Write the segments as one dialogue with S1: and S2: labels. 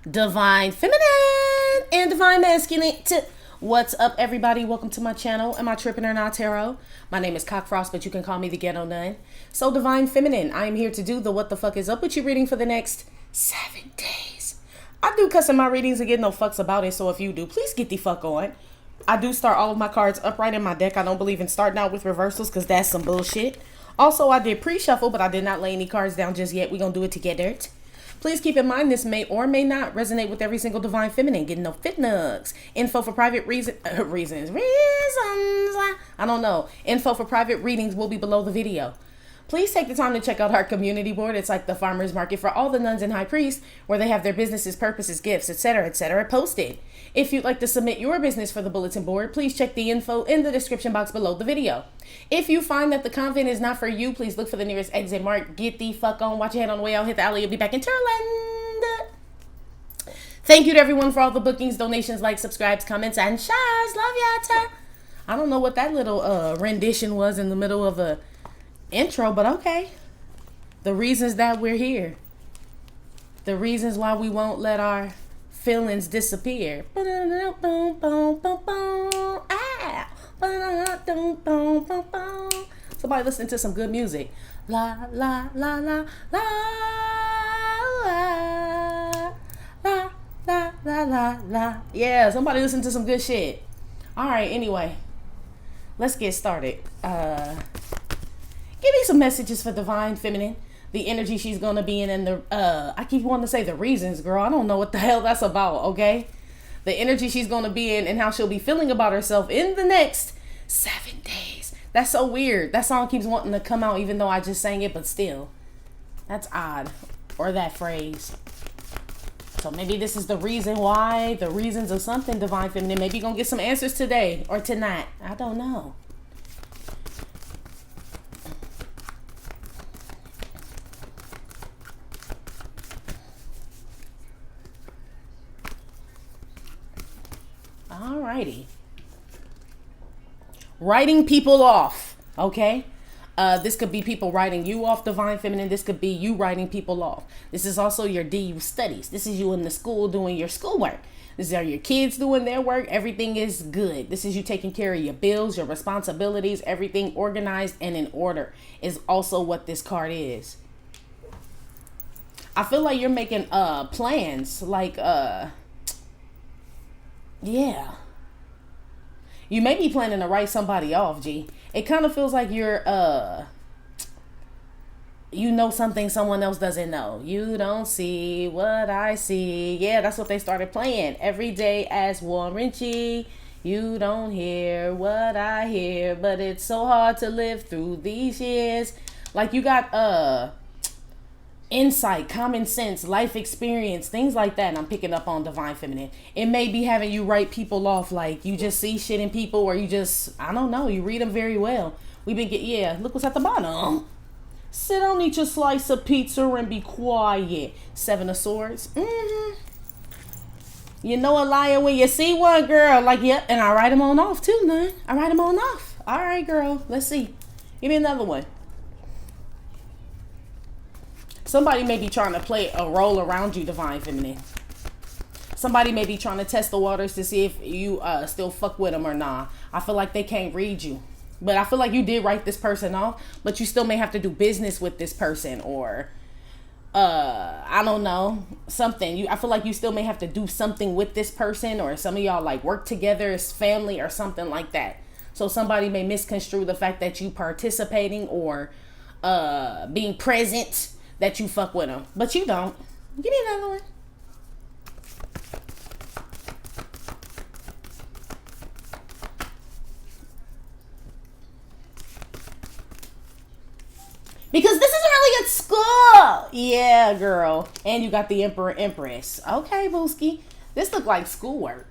S1: Divine Feminine and Divine Masculine. What's up, everybody? Welcome to my channel. Am I tripping or not, tarot? My name is Cockfrost, but you can call me the Ghetto Nun. So, Divine Feminine, I am here to do the What the Fuck Is Up With You reading for the next 7 days. I do cuss in my readings and get no fucks about it, so if you do, please get the fuck on. I do start all of my cards upright in my deck. I don't believe in starting out with reversals because that's some bullshit. Also, I did pre-shuffle, but I did not lay any cards down just yet. We're going to do it together. Please keep in mind this may or may not resonate with every single Divine Feminine. Getting no fit nugs. Info for private reasons. I don't know. Info for private readings will be below the video. Please take the time to check out our community board. It's like the farmer's market for all the nuns and high priests, where they have their businesses, purposes, gifts, etc., posted. If you'd like to submit your business for the bulletin board, please check the info in the description box below the video. If you find that the convent is not for you, please look for the nearest exit mark. Get the fuck on. Watch your head on the way out. Hit the alley. You'll be back in Turland. Thank you to everyone for all the bookings, donations, likes, subscribes, comments, and shares. Love y'all. I don't know what that little rendition was in the middle of a intro, but okay. The reasons that we're here. The reasons why we won't let our feelings disappear. Somebody listen to some good music. La la la la la la la la la la la. Yeah, somebody listen to some good shit. Alright, anyway. Let's get started. Give me some messages for Divine Feminine. The energy she's going to be in, and the, I keep wanting to say the reasons, girl. I don't know what the hell that's about, okay? The energy she's going to be in and how she'll be feeling about herself in the next 7 days. That's so weird. That song keeps wanting to come out even though I just sang it, but still. That's odd. Or that phrase. So maybe this is the reason why, the reasons of something, Divine Feminine. Maybe you're going to get some answers today or tonight. I don't know. Alrighty. Writing people off, okay? This could be people writing you off, Divine Feminine. This could be you writing people off. This is also your DU studies. This is you in the school doing your schoolwork. These are your kids doing their work. Everything is good. This is you taking care of your bills, your responsibilities, everything organized and in order is also what this card is. I feel like you're making plans, like yeah. You may be planning to write somebody off, G. It kind of feels like you're, you know something someone else doesn't know. You don't see what I see. Yeah, that's what they started playing. Every day as Warren G. You don't hear what I hear, but it's so hard to live through these years. Like you got, insight, common sense, life experience, things like that. And I'm picking up on Divine Feminine. It may be having you write people off, like you just see shit in people, or you just, I don't know, you read them very well. Yeah, look what's at the bottom. Sit down, eat your slice of pizza and be quiet. 7 of Swords. You know a liar when you see one, girl. Like, yep, and I write them on off too, man. I write them on off. All right, girl, let's see. Give me another one. Somebody may be trying to play a role around you, Divine Feminine. Somebody may be trying to test the waters to see if you still fuck with them or not. I feel like they can't read you. But I feel like you did write this person off, but you still may have to do business with this person, or I don't know, something. I feel like you still may have to do something with this person, or some of y'all like work together as family or something like that. So somebody may misconstrue the fact that you participating or being present, that you fuck with them, but you don't. Give me another one. Because this isn't really at school. Yeah, girl. And you got the Emperor Empress. Okay, Booski. This look like schoolwork.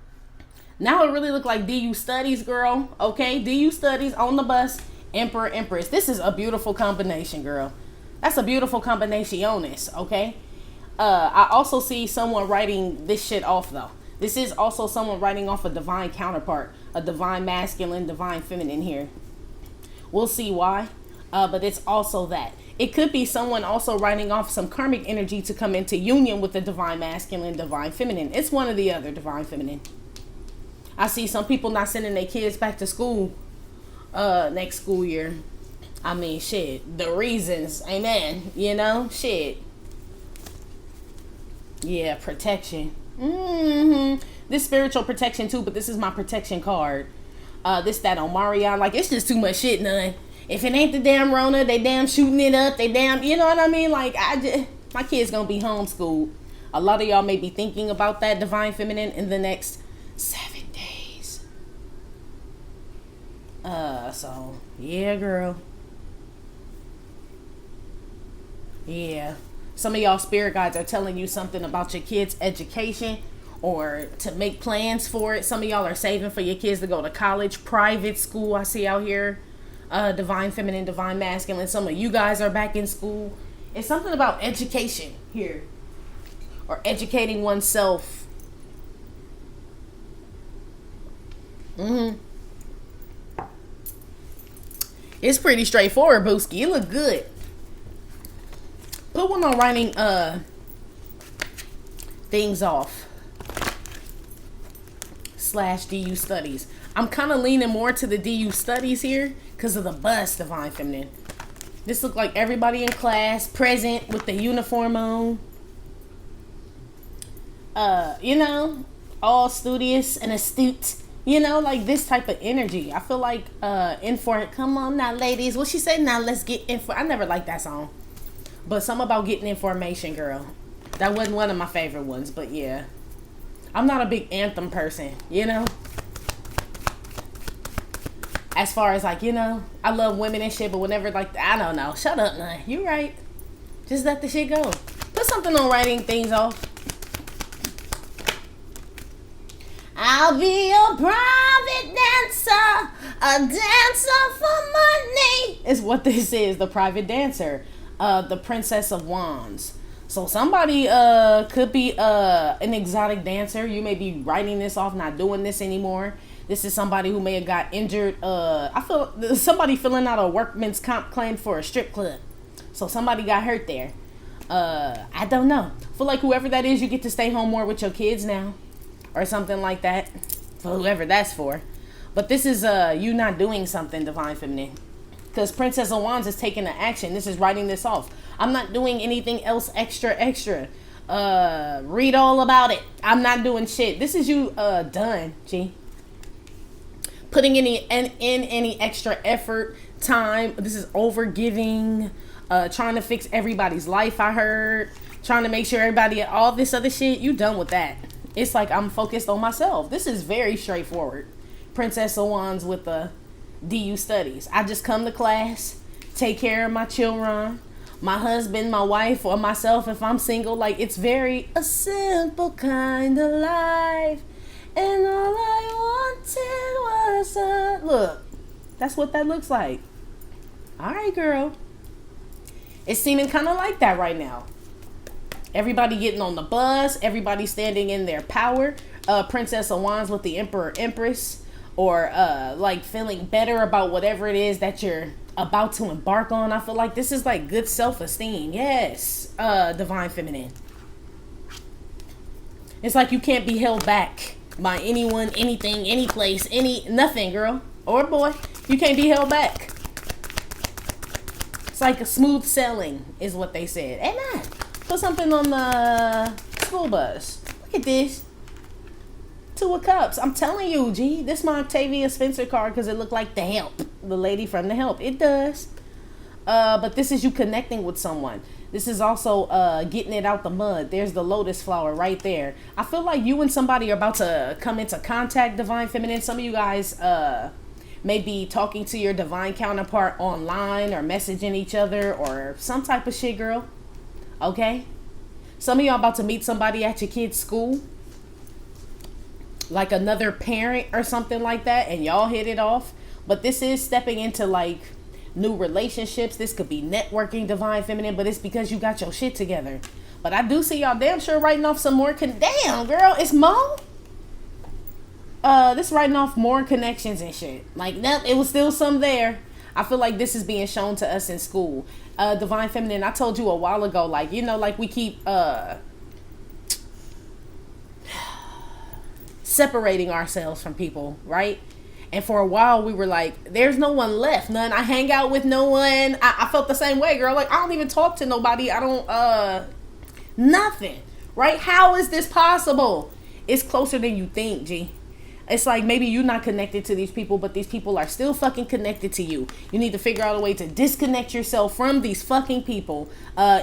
S1: Now it really look like DU studies, girl. Okay, DU studies on the bus. Emperor Empress. This is a beautiful combination, girl. That's a beautiful combinaciones, okay? I also see someone writing this shit off, though. This is also someone writing off a divine counterpart, a divine masculine, divine feminine here. We'll see why, but it's also that. It could be someone also writing off some karmic energy to come into union with the divine masculine, divine feminine. It's one or the other, divine feminine. I see some people not sending their kids back to school next school year. I mean, shit. The reasons, amen. You know, shit. Yeah, protection. This spiritual protection too, but this is my protection card. This, that on Marion. Like, it's just too much shit, none. If it ain't the damn Rona, they damn shooting it up. They damn, you know what I mean? Like, my kid's gonna be homeschooled. A lot of y'all may be thinking about that, divine feminine, in the next 7 days. So, yeah, girl. Yeah. Some of y'all spirit guides are telling you something about your kids' education or to make plans for it. Some of y'all are saving for your kids to go to college, private school. I see out here. Divine feminine, divine masculine. Some of you guys are back in school. It's something about education here, or educating oneself. It's pretty straightforward, Booski. You look good. Put one on writing things off / DU studies. I'm kind of leaning more to the DU studies here because of the bus, divine feminine. This look like everybody in class present with the uniform on. You know, all studious and astute. You know, like this type of energy. I feel like come on now, ladies. What she said? Now let's get info. I never liked that song, but something about getting information, girl. That wasn't one of my favorite ones, but yeah. I'm not a big anthem person, you know. As far as like, you know, I love women and shit, but whenever like, I don't know. Shut up, man. You right. Just let the shit go. Put something on writing things off. I'll be your private dancer, a dancer for money. Is what this is, the private dancer, the Princess of Wands. So somebody could be an exotic dancer. You may be writing this off, not doing this anymore. This is somebody who may have got injured. I feel somebody filling out a workman's comp claim for a strip club. So somebody got hurt there. I don't know. I feel like whoever that is, you get to stay home more with your kids now. Or something like that. For whoever that's for. But this is you not doing something, divine feminine. Because Princess of Wands is taking the action. This is writing this off. I'm not doing anything else extra. Read all about it. I'm not doing shit. This is you done, G. Putting in any extra effort, time. This is over giving. Trying to fix everybody's life, I heard. Trying to make sure everybody, all this other shit, you done with that. It's like I'm focused on myself. This is very straightforward. Princess of Wands with the DU studies. I just come to class, take care of my children, my husband, my wife, or myself if I'm single. Like, it's very a simple kind of life. And all I wanted was a... Look, that's what that looks like. All right, girl. It's seeming kind of like that right now. Everybody getting on the bus. Everybody standing in their power. Princess of Wands with the Emperor, Empress. Or like feeling better about whatever it is that you're about to embark on. I feel like this is like good self-esteem. Yes. Divine feminine. It's like you can't be held back by anyone, anything, any place, nothing, girl or boy. You can't be held back. It's like a smooth sailing is what they said. Amen. Put something on the school bus. Look at this. 2 of Cups. I'm telling you, G. This is my Octavia Spencer card because it looked like The Help. The lady from The Help. It does. But this is you connecting with someone. This is also getting it out the mud. There's the lotus flower right there. I feel like you and somebody are about to come into contact, divine feminine. Some of you guys may be talking to your divine counterpart online or messaging each other or some type of shit, girl. Okay? Some of y'all about to meet somebody at your kid's school. Like another parent or something like that. And y'all hit it off. But this is stepping into like new relationships. This could be networking, divine feminine, but it's because you got your shit together. But I do see y'all damn sure writing off some more. Damn, girl, it's Mo. This writing off more connections and shit. Like, nope, it was still some there. I feel like this is being shown to us in school. Divine Feminine, I told you a while ago, like, you know, like we keep separating ourselves from people, right? And for a while we were like, there's no one left, none. I hang out with no one. I felt the same way, girl. Like, I don't even talk to nobody. I don't, nothing, right? How is this possible? It's closer than you think, G. It's like maybe you're not connected to these people, but these people are still fucking connected to you. You need to figure out a way to disconnect yourself from these fucking people,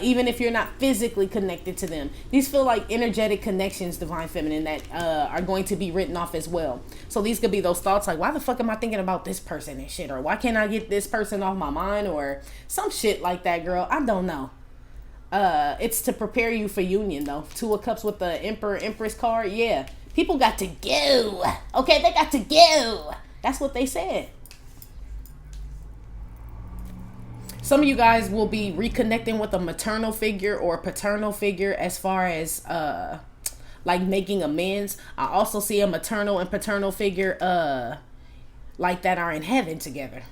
S1: even if you're not physically connected to them. These feel like energetic connections, Divine Feminine, that are going to be written off as well. So these could be those thoughts like, why the fuck am I thinking about this person and shit? Or why can't I get this person off my mind? Or some shit like that, girl. I don't know. It's to prepare you for union, though. Two of Cups with the Emperor Empress card. Yeah. People got to go. Okay, they got to go. That's what they said. Some of you guys will be reconnecting with a maternal figure or a paternal figure as far as like making amends. I also see a maternal and paternal figure like that are in heaven together.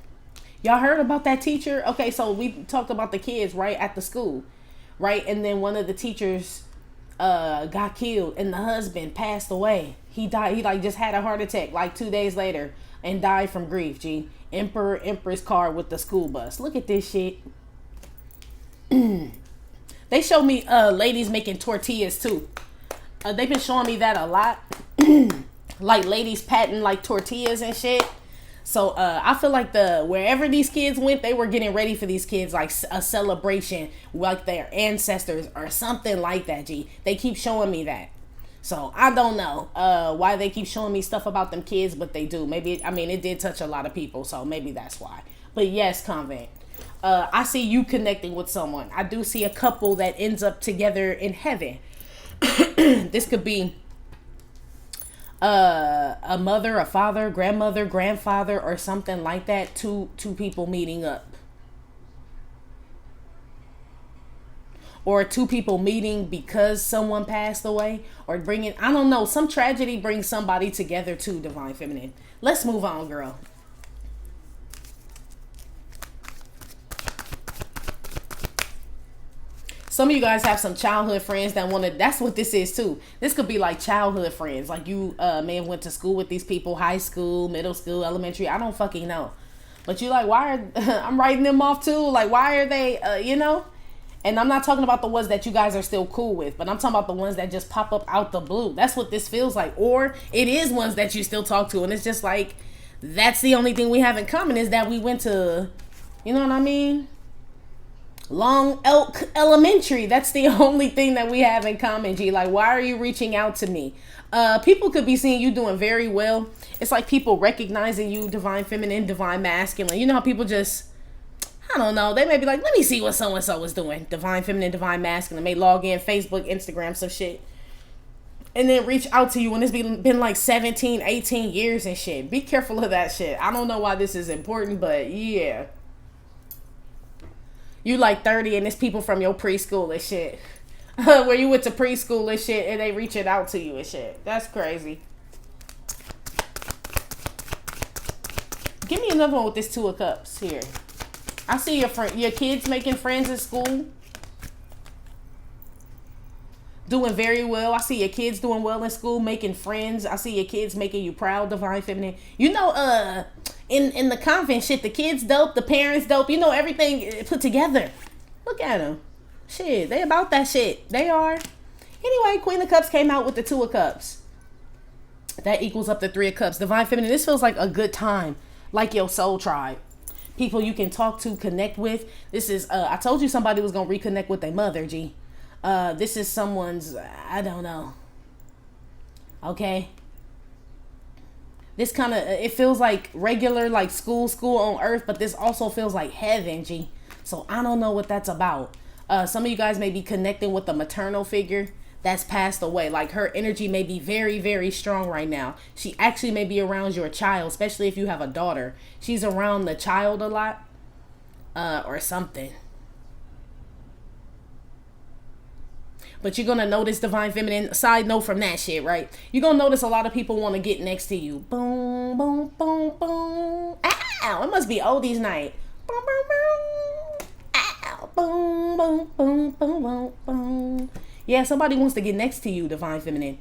S1: Y'all heard about that teacher? Okay, so we talked about the kids, right, at the school, right? And then one of the teachers got killed and the husband passed away. He died. He like just had a heart attack like 2 days later and died from grief. G. Emperor Empress card with the school bus. Look at this shit. They show me ladies making tortillas too. They've been showing me that a lot. Like ladies patting like tortillas and shit. So I feel like wherever these kids went, they were getting ready for these kids, like a celebration, like their ancestors or something like that, G. They keep showing me that. So I don't know why they keep showing me stuff about them kids, but they do. Maybe, I mean, it did touch a lot of people, so maybe that's why. But yes, Convent. I see you connecting with someone. I do see a couple that ends up together in heaven. This could be a mother, a father, grandmother, grandfather, or something like that. Two people meeting up, or two people meeting because someone passed away, or bringing, I don't know, some tragedy brings somebody together too, Divine Feminine. Let's move on, girl. Some of you guys have some childhood friends that want to, that's what this is too. This could be like childhood friends. Like you may have went to school with these people, high school, middle school, elementary. I don't fucking know. But you like, why are, I'm writing them off too. Like, why are they, you know? And I'm not talking about the ones that you guys are still cool with, but I'm talking about the ones that just pop up out the blue. That's what this feels like. Or it is ones that you still talk to. And it's just like, that's the only thing we have in common is that we went to, you know what I mean? Long Elk Elementary. That's the only thing that we have in common, G. Like, why are you reaching out to me? People could be seeing you doing very well. It's like people recognizing you, Divine Feminine, Divine Masculine. You know how people just, I don't know, they may be like, let me see what so-and-so is doing. Divine Feminine, Divine Masculine. May log in, Facebook, Instagram, some shit. And then reach out to you when it's been like 17, 18 years and shit. Be careful of that shit. I don't know why this is important, but yeah. You like 30 and it's people from your preschool and shit. Where you went to preschool and shit and they reaching out to you and shit. That's crazy. Give me another one with this Two of Cups here. I see your kids making friends in school. Doing very well. I see your kids doing well in school, making friends. I see your kids making you proud, Divine Feminine. You know, in the convent shit, the kids dope, the parents dope. You know, everything put together. Look at them. Shit, they about that shit. They are. Anyway, Queen of Cups came out with the Two of Cups. That equals up to Three of Cups. Divine Feminine, this feels like a good time. Like your soul tribe. People you can talk to, connect with. This is, I told you somebody was going to reconnect with their mother, G. This is someone's, I don't know. Okay. This kind of, it feels like regular, like school on earth, but this also feels like heaven, G. So I don't know what that's about. Some of you guys may be connecting with a maternal figure that's passed away. Like her energy may be very, very strong right now. She actually may be around your child, especially if you have a daughter. She's around the child a lot, or something. But you're going to notice, Divine Feminine, side note from that shit, right? You're going to notice a lot of people want to get next to you. Boom, boom, boom, boom. Ow, it must be oldies night. Boom, boom, boom. Ow. Boom, boom, boom, boom, boom, boom. Yeah, somebody wants to get next to you, Divine Feminine.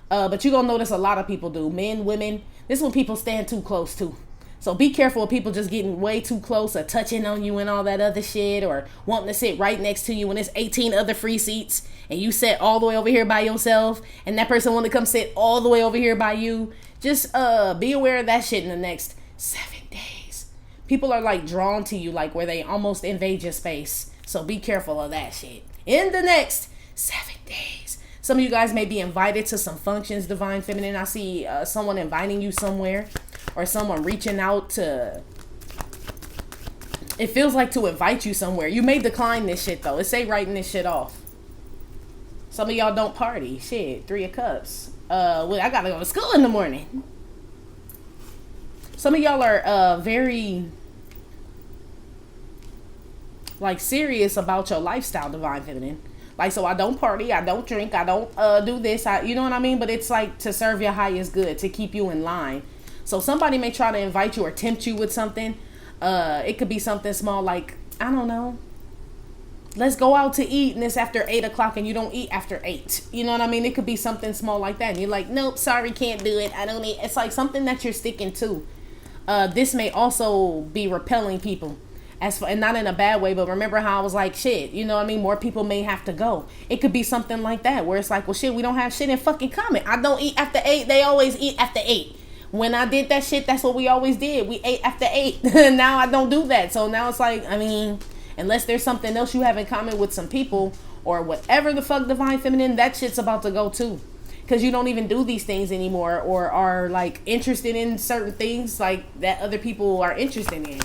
S1: But you're going to notice a lot of people do. Men, women. This is when people stand too close to. So be careful of people just getting way too close or touching on you and all that other shit, or wanting to sit right next to you when there's 18 other free seats and you sit all the way over here by yourself and that person want to come sit all the way over here by you. Just be aware of that shit in the next 7 days. People are like drawn to you, like where they almost invade your space. So be careful of that shit in the next 7 days. Some of you guys may be invited to some functions, Divine Feminine. I see someone inviting you somewhere, or someone reaching out to, it feels like to invite you somewhere. You may decline this shit though. It say writing this shit off. Some of y'all don't party. Shit, 3 of Cups. Well, I gotta go to school in the morning. Some of y'all are very like serious about your lifestyle, Divine Feminine. Like, so I don't party, I don't drink, I don't do this, you know what I mean? But it's like to serve your highest good, to keep you in line. So somebody may try to invite you or tempt you with something. It could be something small like, I don't know, let's go out to eat, and it's after 8 o'clock and you don't eat after 8. You know what I mean? It could be something small like that. And you're like, nope, sorry, can't do it. I don't eat. It's like something that you're sticking to. This may also be repelling people. And not in a bad way, but remember how I was like, shit, you know what I mean? More people may have to go. It could be something like that where it's like, well, shit, we don't have shit in fucking common. I don't eat after 8. They always eat after 8. When I did that shit, that's what we always did. We ate after 8. Now I don't do that. So now it's like, I mean, unless there's something else you have in common with some people or whatever the fuck, Divine Feminine, that shit's about to go too. Because you don't even do these things anymore, or are like interested in certain things like that other people are interested in.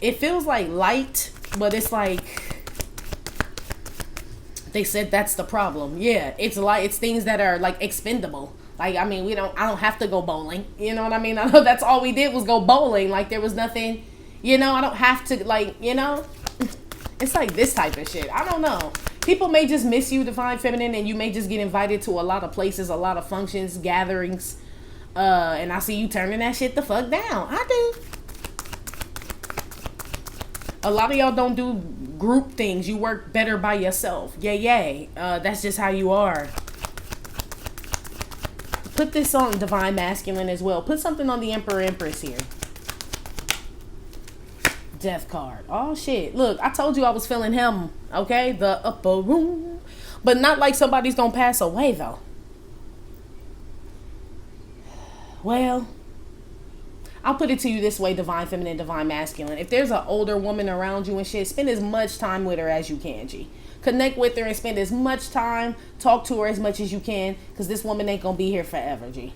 S1: It feels like light, but it's like they said that's the problem. Yeah, it's light. It's things that are like expendable. Like, I mean, I don't have to go bowling. You know what I mean? I know that's all we did was go bowling. Like, there was nothing, you know, I don't have to, like, you know, it's like this type of shit. I don't know. People may just miss you, Divine Feminine, and you may just get invited to a lot of places, a lot of functions, gatherings. And I see you turning that shit the fuck down. I do. A lot of y'all don't do group things. You work better by yourself. Yay. That's just how you are. Put this on Divine Masculine as well. Put something on the Emperor Empress here. Death card. Oh, shit. Look, I told you I was feeling him. Okay? The upper room. But not like somebody's gonna pass away, though. Well, I'll put it to you this way, Divine Feminine, Divine Masculine. If there's an older woman around you and shit, spend as much time with her as you can, G. Connect with her and spend as much time. Talk to her as much as you can. Because this woman ain't going to be here forever, G.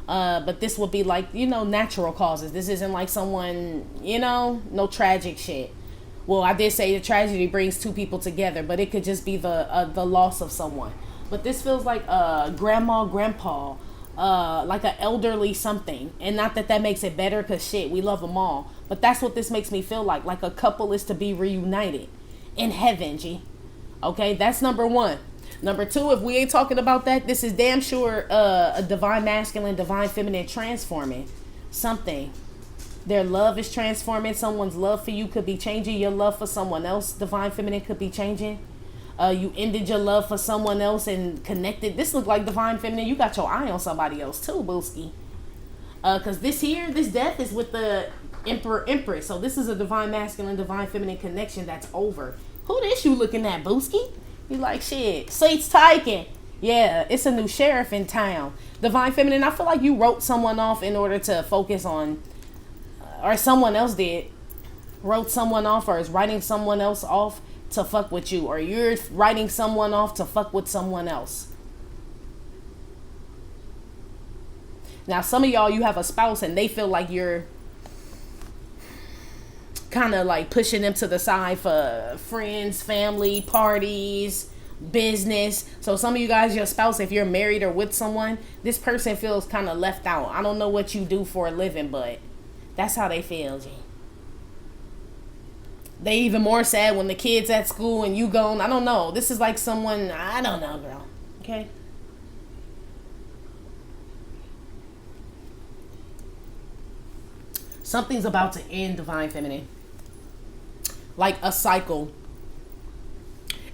S1: But this will be like, you know, natural causes. This isn't like someone, you know, no tragic shit. Well, I did say the tragedy brings 2 people together. But it could just be the loss of someone. But this feels like grandma, grandpa. Like an elderly something. And not that makes it better, because shit, we love them all. But that's what this makes me feel like. Like a couple is to be reunited in heaven, G. Okay, that's number 1. Number 2, if we ain't talking about that, this is damn sure a Divine Masculine, Divine Feminine transforming something. Their love is transforming. Someone's love for you could be changing. Your love for someone else, Divine Feminine, could be changing. You ended your love for someone else and connected. This look like Divine Feminine. You got your eye on somebody else too, Booski. Because this death is with the Emperor Empress. So this is a Divine Masculine, Divine Feminine connection that's over. Who this you looking at, Booski? You like, shit, Sate's Tyken. Yeah, it's a new sheriff in town. Divine Feminine, I feel like you wrote someone off in order to focus on, or someone else did. Wrote someone off or is writing someone else off to fuck with you, or you're writing someone off to fuck with someone else. Now, some of y'all, you have a spouse and they feel like you're kind of like pushing them to the side for friends, family, parties, business. So some of you guys, your spouse, if you're married or with someone, this person feels kind of left out. I don't know what you do for a living, but that's how they feel, G. They even more sad when the kid's at school and you gone. I don't know. This is like someone, I don't know, girl. Okay? Something's about to end, Divine Feminine. Like a cycle.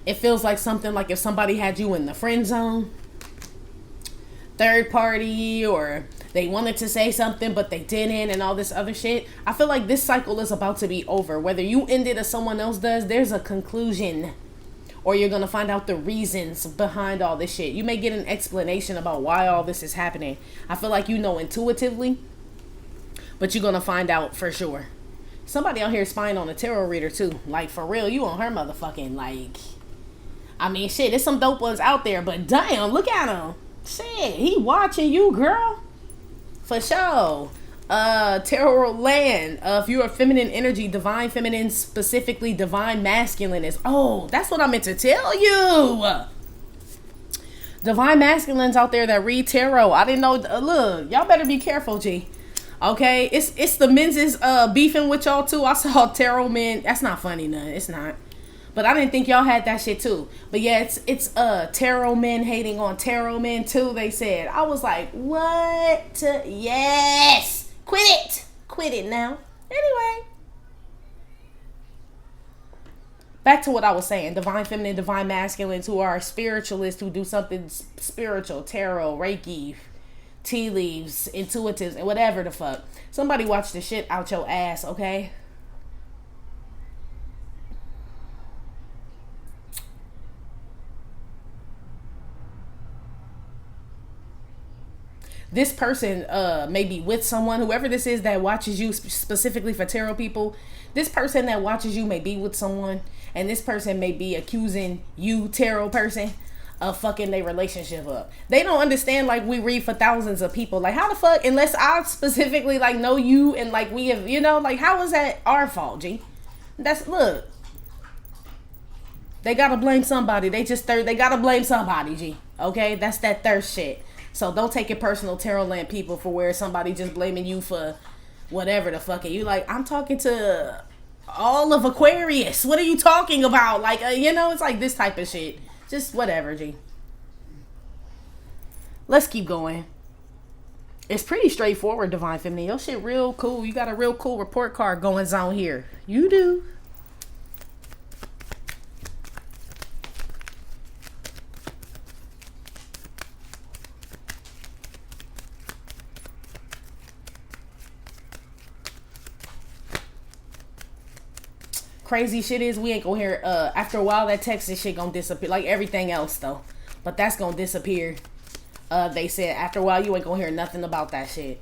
S1: It feels like something like if somebody had you in the friend zone, third party, or they wanted to say something but they didn't, and all this other shit. I feel like this cycle is about to be over. Whether you end it or someone else does, there's a conclusion. Or you're going to find out the reasons behind all this shit. You may get an explanation about why all this is happening. I feel like you know intuitively, but you're going to find out for sure. Somebody out here spying on a tarot reader too. Like, for real, you on her motherfucking, like... I mean, shit, there's some dope ones out there, but damn, look at him. Shit, he watching you, girl. For sure. Tarot land. If you're a feminine energy, divine feminine, specifically divine masculine is... Oh, that's what I meant to tell you. Divine masculines out there that read tarot. I didn't know. Look, y'all better be careful, G. Okay? It's the men's is beefing with y'all, too. I saw tarot men. That's not funny, none. It's not. But I didn't think y'all had that shit too. But yeah, it's tarot men hating on tarot men too, they said. I was like, what? Yes! Quit it! Quit it now. Anyway. Back to what I was saying. Divine feminine, divine masculines who are spiritualists who do something spiritual. Tarot, Reiki, tea leaves, intuitives, and whatever the fuck. Somebody watch the shit out your ass, okay? This person may be with someone, whoever this is that watches you specifically for tarot people. This person that watches you may be with someone, and this person may be accusing you, tarot person, of fucking their relationship up. They don't understand, like, we read for thousands of people. Like, how the fuck, unless I specifically, like, know you and, like, we have, you know, like, how is that our fault, G? That's, look. They gotta blame somebody. They gotta blame somebody, G. Okay? That's that thirst shit. So don't take it personal, tarot land people, for where somebody just blaming you for whatever the fuck. And you like, I'm talking to all of Aquarius. What are you talking about? Like, you know, it's like this type of shit. Just whatever, G. Let's keep going. It's pretty straightforward, divine feminine. Your shit real cool. You got a real cool report card going on here. You do. Crazy shit is we ain't gonna hear after a while that Texas shit gonna disappear, like everything else though, but that's gonna disappear. They said after a while you ain't gonna hear nothing about that shit.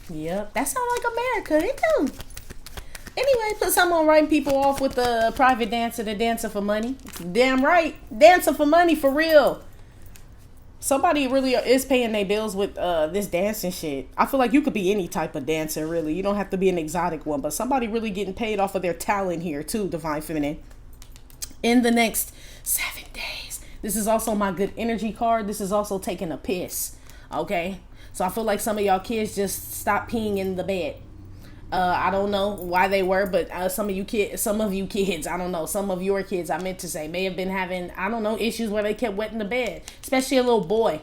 S1: Yep, that sound like America. It do. Anyway, put some on writing people off with the private dancer, the dancer for money. Damn right, dancing for money for real. Somebody really is paying their bills with this dancing shit. I feel like you could be any type of dancer, really. You don't have to be an exotic one. But somebody really getting paid off of their talent here, too, divine feminine. In the next 7 days. This is also my good energy card. This is also taking a piss. Okay? So I feel like some of y'all kids just stopped peeing in the bed. I don't know why they were, but some of you kids, I don't know, some of your kids, I meant to say, may have been having, I don't know, issues where they kept wetting the bed, especially a little boy.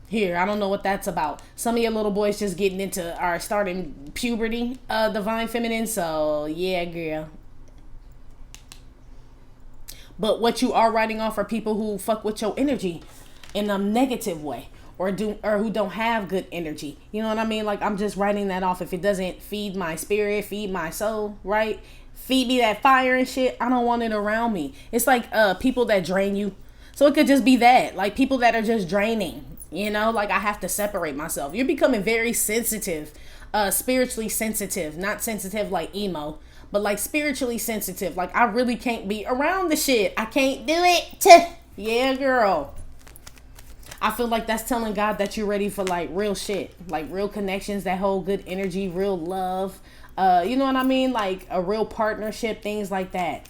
S1: Here, I don't know what that's about. Some of your little boys just getting into, are starting puberty, divine feminine, so yeah, girl. But what you are writing off are people who fuck with your energy in a negative way. Or who don't have good energy. You know what I mean? Like, I'm just writing that off. If it doesn't feed my spirit, feed my soul, right? Feed me that fire and shit, I don't want it around me. It's like people that drain you. So it could just be that. Like, people that are just draining. You know? Like, I have to separate myself. You're becoming very sensitive. Spiritually sensitive. Not sensitive like emo. But, like, spiritually sensitive. Like, I really can't be around the shit. I can't do it. Yeah, girl. I feel like that's telling God that you're ready for, like, real shit. Like, real connections that hold good energy, real love. You know what I mean? Like, a real partnership, things like that.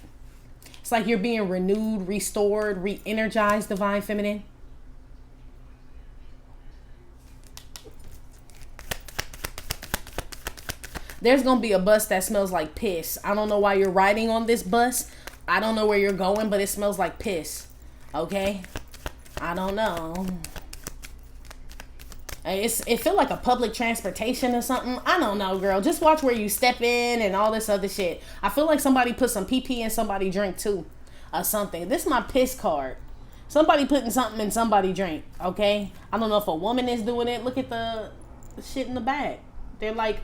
S1: It's like you're being renewed, restored, re-energized, divine feminine. There's going to be a bus that smells like piss. I don't know why you're riding on this bus. I don't know where you're going, but it smells like piss. Okay? I don't know. It feel like a public transportation or something. I don't know, girl. Just watch where you step in and all this other shit. I feel like somebody put some PP in somebody drink too, or something. This is my piss card. Somebody putting something in somebody drink. Okay, I don't know if a woman is doing it. Look at the shit in the back. They're like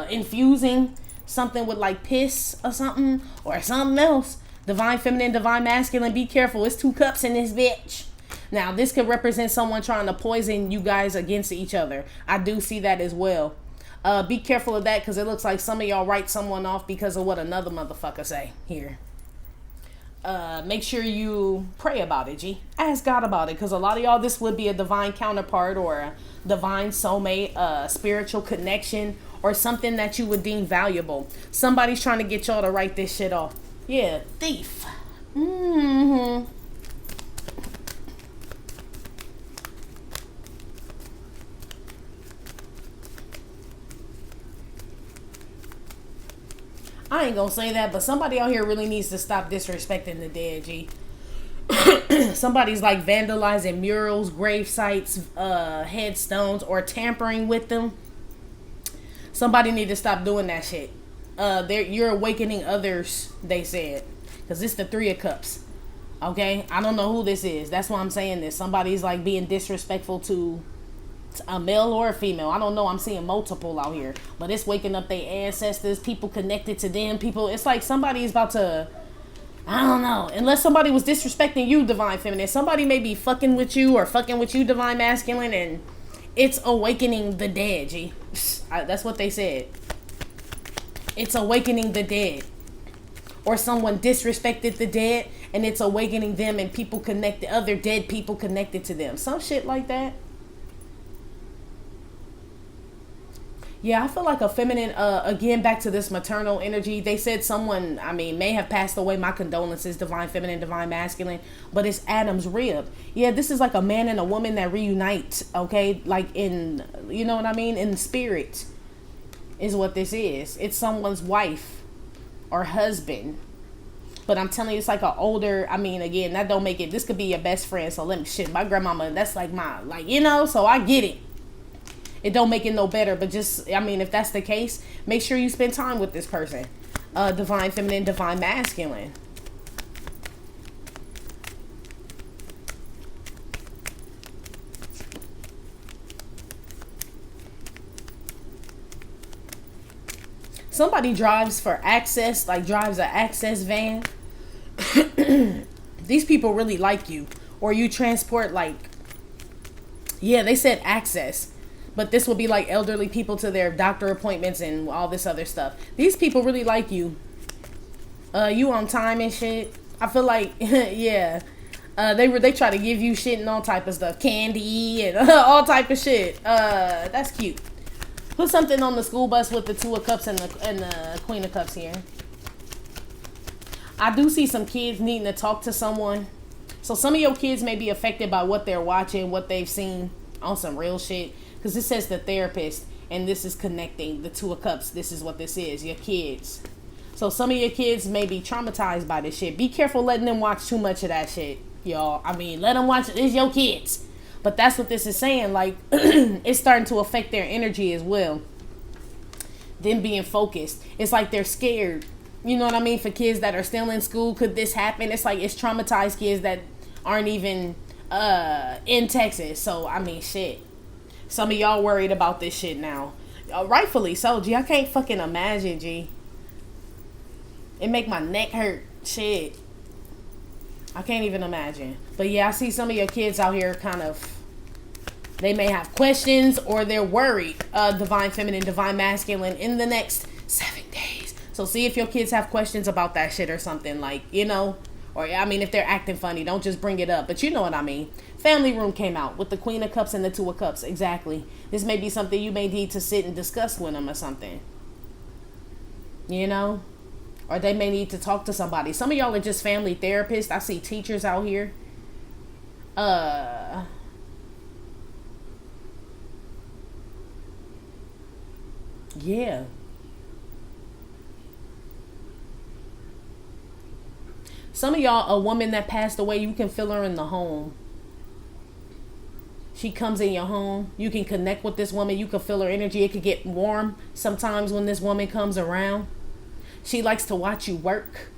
S1: infusing something with like piss or something else. Divine feminine, divine masculine. Be careful. It's 2 cups in this bitch. Now, this could represent someone trying to poison you guys against each other. I do see that as well. Be careful of that, because it looks like some of y'all write someone off because of what another motherfucker say here. Make sure you pray about it, G. Ask God about it, because a lot of y'all, this would be a divine counterpart or a divine soulmate, spiritual connection, or something that you would deem valuable. Somebody's trying to get y'all to write this shit off. Yeah, thief. Mm-hmm. I ain't gonna say that, but somebody out here really needs to stop disrespecting the dead, G. Somebody's like vandalizing murals, grave sites, headstones, or tampering with them. Somebody need to stop doing that shit. You're awakening others, they said. Because it's the 3 of Cups. Okay? I don't know who this is. That's why I'm saying this. Somebody's like being disrespectful to a male or a female. I don't know. I'm seeing multiple out here. But it's waking up their ancestors, people connected to them, people. It's like somebody's about to, I don't know. Unless somebody was disrespecting you, divine feminine. Somebody may be fucking with you or fucking with you, divine masculine, and it's awakening the dead, G. That's what they said. It's awakening the dead. Or someone disrespected the dead, and it's awakening them and people connected, other dead people connected to them. Some shit like that. Yeah, I feel like a feminine, again, back to this maternal energy. They said someone, may have passed away. My condolences, divine feminine, divine masculine. But it's Adam's rib. Yeah, this is like a man and a woman that reunite, okay? Like in, you know what I mean? In spirit is what this is. It's someone's wife or husband. But I'm telling you, it's like an older, again, that don't make it, this could be your best friend. So my grandmama, that's like so I get it. It don't make it no better, but just, if that's the case, make sure you spend time with this person. Divine feminine, divine masculine. Somebody drives for access, drives an access van. These people really like you. Or you transport, they said access. But this will be like elderly people to their doctor appointments and all this other stuff. These people really like you. You on time and shit. I feel like, yeah. They try to give you shit and all type of stuff. Candy and all type of shit. That's cute. Put something on the school bus with the 2 of Cups and the Queen of Cups here. I do see some kids needing to talk to someone. So some of your kids may be affected by what they're watching, what they've seen on some real shit. Because this says the therapist, and this is connecting the 2 of Cups. This is what this is, your kids. So some of your kids may be traumatized by this shit. Be careful letting them watch too much of that shit, y'all. Let them watch it. It's your kids. But that's what this is saying. It's starting to affect their energy as well. Them being focused. It's like they're scared. You know what I mean? For kids that are still in school, could this happen? It's like it's traumatized kids that aren't even in Texas. So, shit. Some of y'all worried about this shit now. Rightfully so, G. I can't fucking imagine, G. It make my neck hurt. Shit. I can't even imagine. But yeah, I see some of your kids out here they may have questions or they're worried. Divine feminine, divine masculine in the next 7 days. So see if your kids have questions about that shit or something, or if they're acting funny, don't just bring it up. But you know what I mean. Family room came out with the Queen of Cups and the 2 of Cups. Exactly. This may be something you may need to sit and discuss with them or something. Or they may need to talk to somebody. Some of y'all are just family therapists. I see teachers out here. Yeah. Some of y'all, a woman that passed away, you can feel her in the home. She comes in your home. You can connect with this woman. You can feel her energy. It could get warm sometimes when this woman comes around. She likes to watch you work.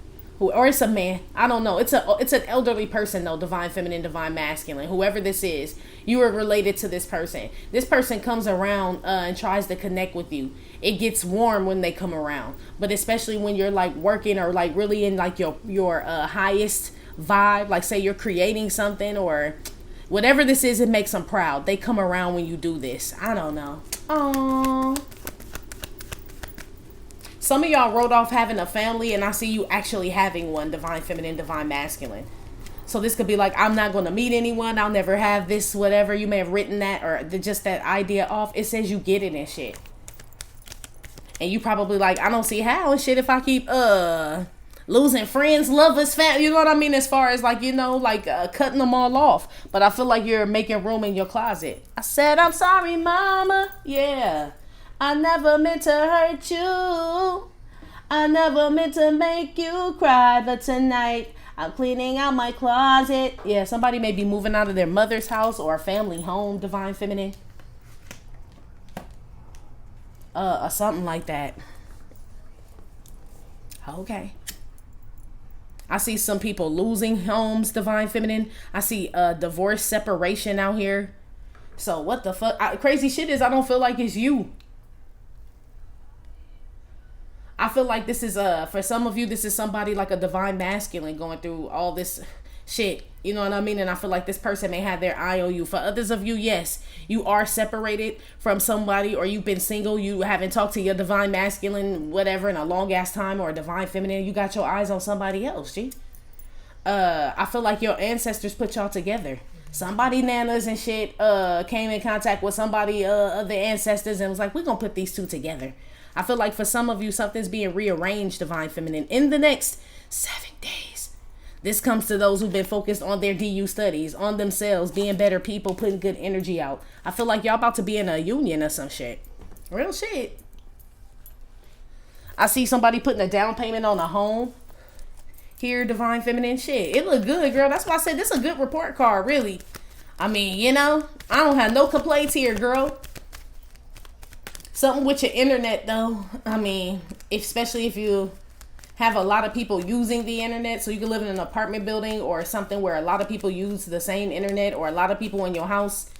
S1: Or it's a man. I don't know. It's an elderly person though. Divine feminine, divine masculine. Whoever this is, you are related to this person. This person comes around and tries to connect with you. It gets warm when they come around, but especially when you're like working or like really in like your highest vibe. Like say you're creating something or whatever this is, it makes them proud. They come around when you do this. I don't know. Aww. Some of y'all wrote off having a family, and I see you actually having one, divine feminine, divine masculine. So this could be like, I'm not going to meet anyone. I'll never have this, whatever. You may have written that or just that idea off. It says you get it and shit. And you probably like, I don't see how and shit if I keep losing friends, lovers, family. You know what I mean? As far as like, you know, like cutting them all off. But I feel like you're making room in your closet. I said, I'm sorry, mama. Yeah. I never meant to hurt you. I never meant to make you cry. But tonight, I'm cleaning out my closet. Yeah, somebody may be moving out of their mother's house or a family home, divine feminine. Or something like that. Okay. I see some people losing homes, divine feminine. I see divorce, separation out here. So what the fuck? Crazy shit is I don't feel like it's you. I feel like this is for some of you, this is somebody like a divine masculine going through all this shit. You know what I mean? And I feel like this person may have their eye on you. For others of you, yes, you are separated from somebody, or you've been single. You haven't talked to your divine masculine, whatever, in a long ass time, or a divine feminine. You got your eyes on somebody else, G. I feel like your ancestors put y'all together. Somebody nanas and shit came in contact with somebody of the ancestors and was like, we're gonna put these two together. I feel like for some of you, something's being rearranged, divine feminine, in the next 7 days. This comes to those who've been focused on their DU studies, on themselves, being better people, putting good energy out. I feel like y'all about to be in a union or some shit. Real shit. I see somebody putting a down payment on a home. Here, divine feminine, shit. It look good, girl. That's why I said this is a good report card, really. I mean, you know, I don't have no complaints here, girl. Something with your internet, though. I mean, especially if you have a lot of people using the internet, so you can live in an apartment building or something where a lot of people use the same internet, or a lot of people in your house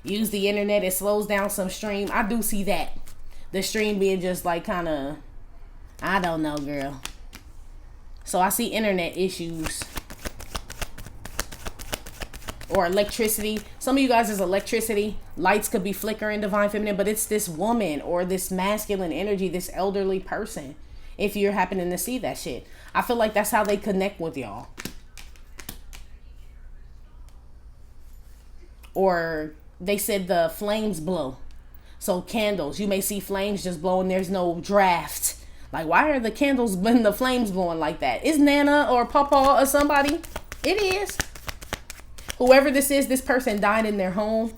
S1: use the internet. It slows down some stream. I do see that. The stream being just like kind of, I don't know, girl. So I see internet issues. Or electricity. Some of you guys is electricity. Lights could be flickering, divine feminine, but it's this woman or this masculine energy, this elderly person. If you're happening to see that shit, I feel like that's how they connect with y'all. Or they said the flames blow. So candles, you may see flames just blowing. There's no draft. Like, why are the candles and the flames blowing like that? Is Nana or Papa or somebody? It is. Whoever this is, this person died in their home.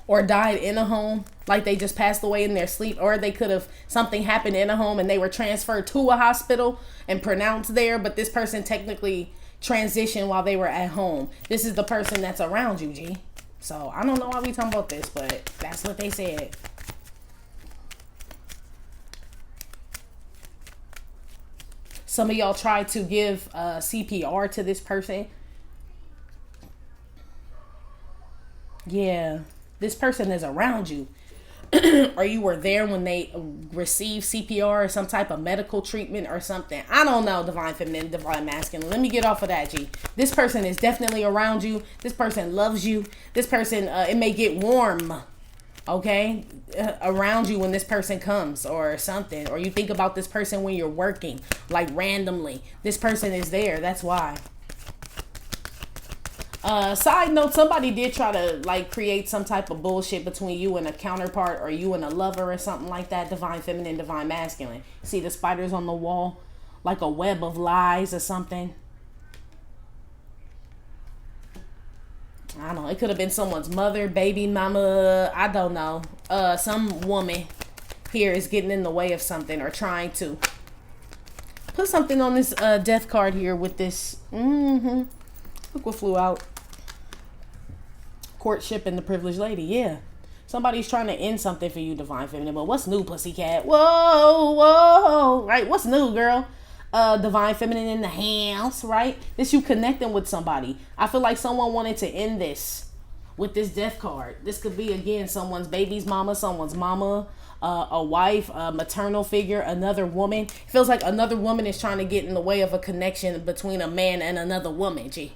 S1: Or died in a home. Like they just passed away in their sleep. Or they could have, something happened in a home and they were transferred to a hospital and pronounced there. But this person technically transitioned while they were at home. This is the person that's around you, G. So I don't know why we talking about this, but that's what they said. Some of y'all tried to give CPR to this person. Yeah, this person is around you. Or you were there when they received CPR or some type of medical treatment or something. I don't know, divine feminine, divine masculine. Let me get off of that, G. This person is definitely around you. This person loves you. This person, it may get warm, okay, around you when this person comes or something. Or you think about this person when you're working, like randomly. This person is there. That's why. Side note, somebody did try to like create some type of bullshit between you and a counterpart, or you and a lover or something like that. Divine feminine, divine masculine. See the spiders on the wall, like a web of lies or something. I don't know. It could have been someone's mother, baby mama. I don't know. Some woman here is getting in the way of something or trying to put something on this death card here with this. Look what flew out. Courtship and the privileged lady, yeah. Somebody's trying to end something for you, divine feminine. But what's new, pussycat? Whoa, whoa, right? What's new, girl? Divine feminine in the house, right? This you connecting with somebody. I feel like someone wanted to end this with this death card. This could be, again, someone's baby's mama, someone's mama, a wife, a maternal figure, another woman. It feels like another woman is trying to get in the way of a connection between a man and another woman, G.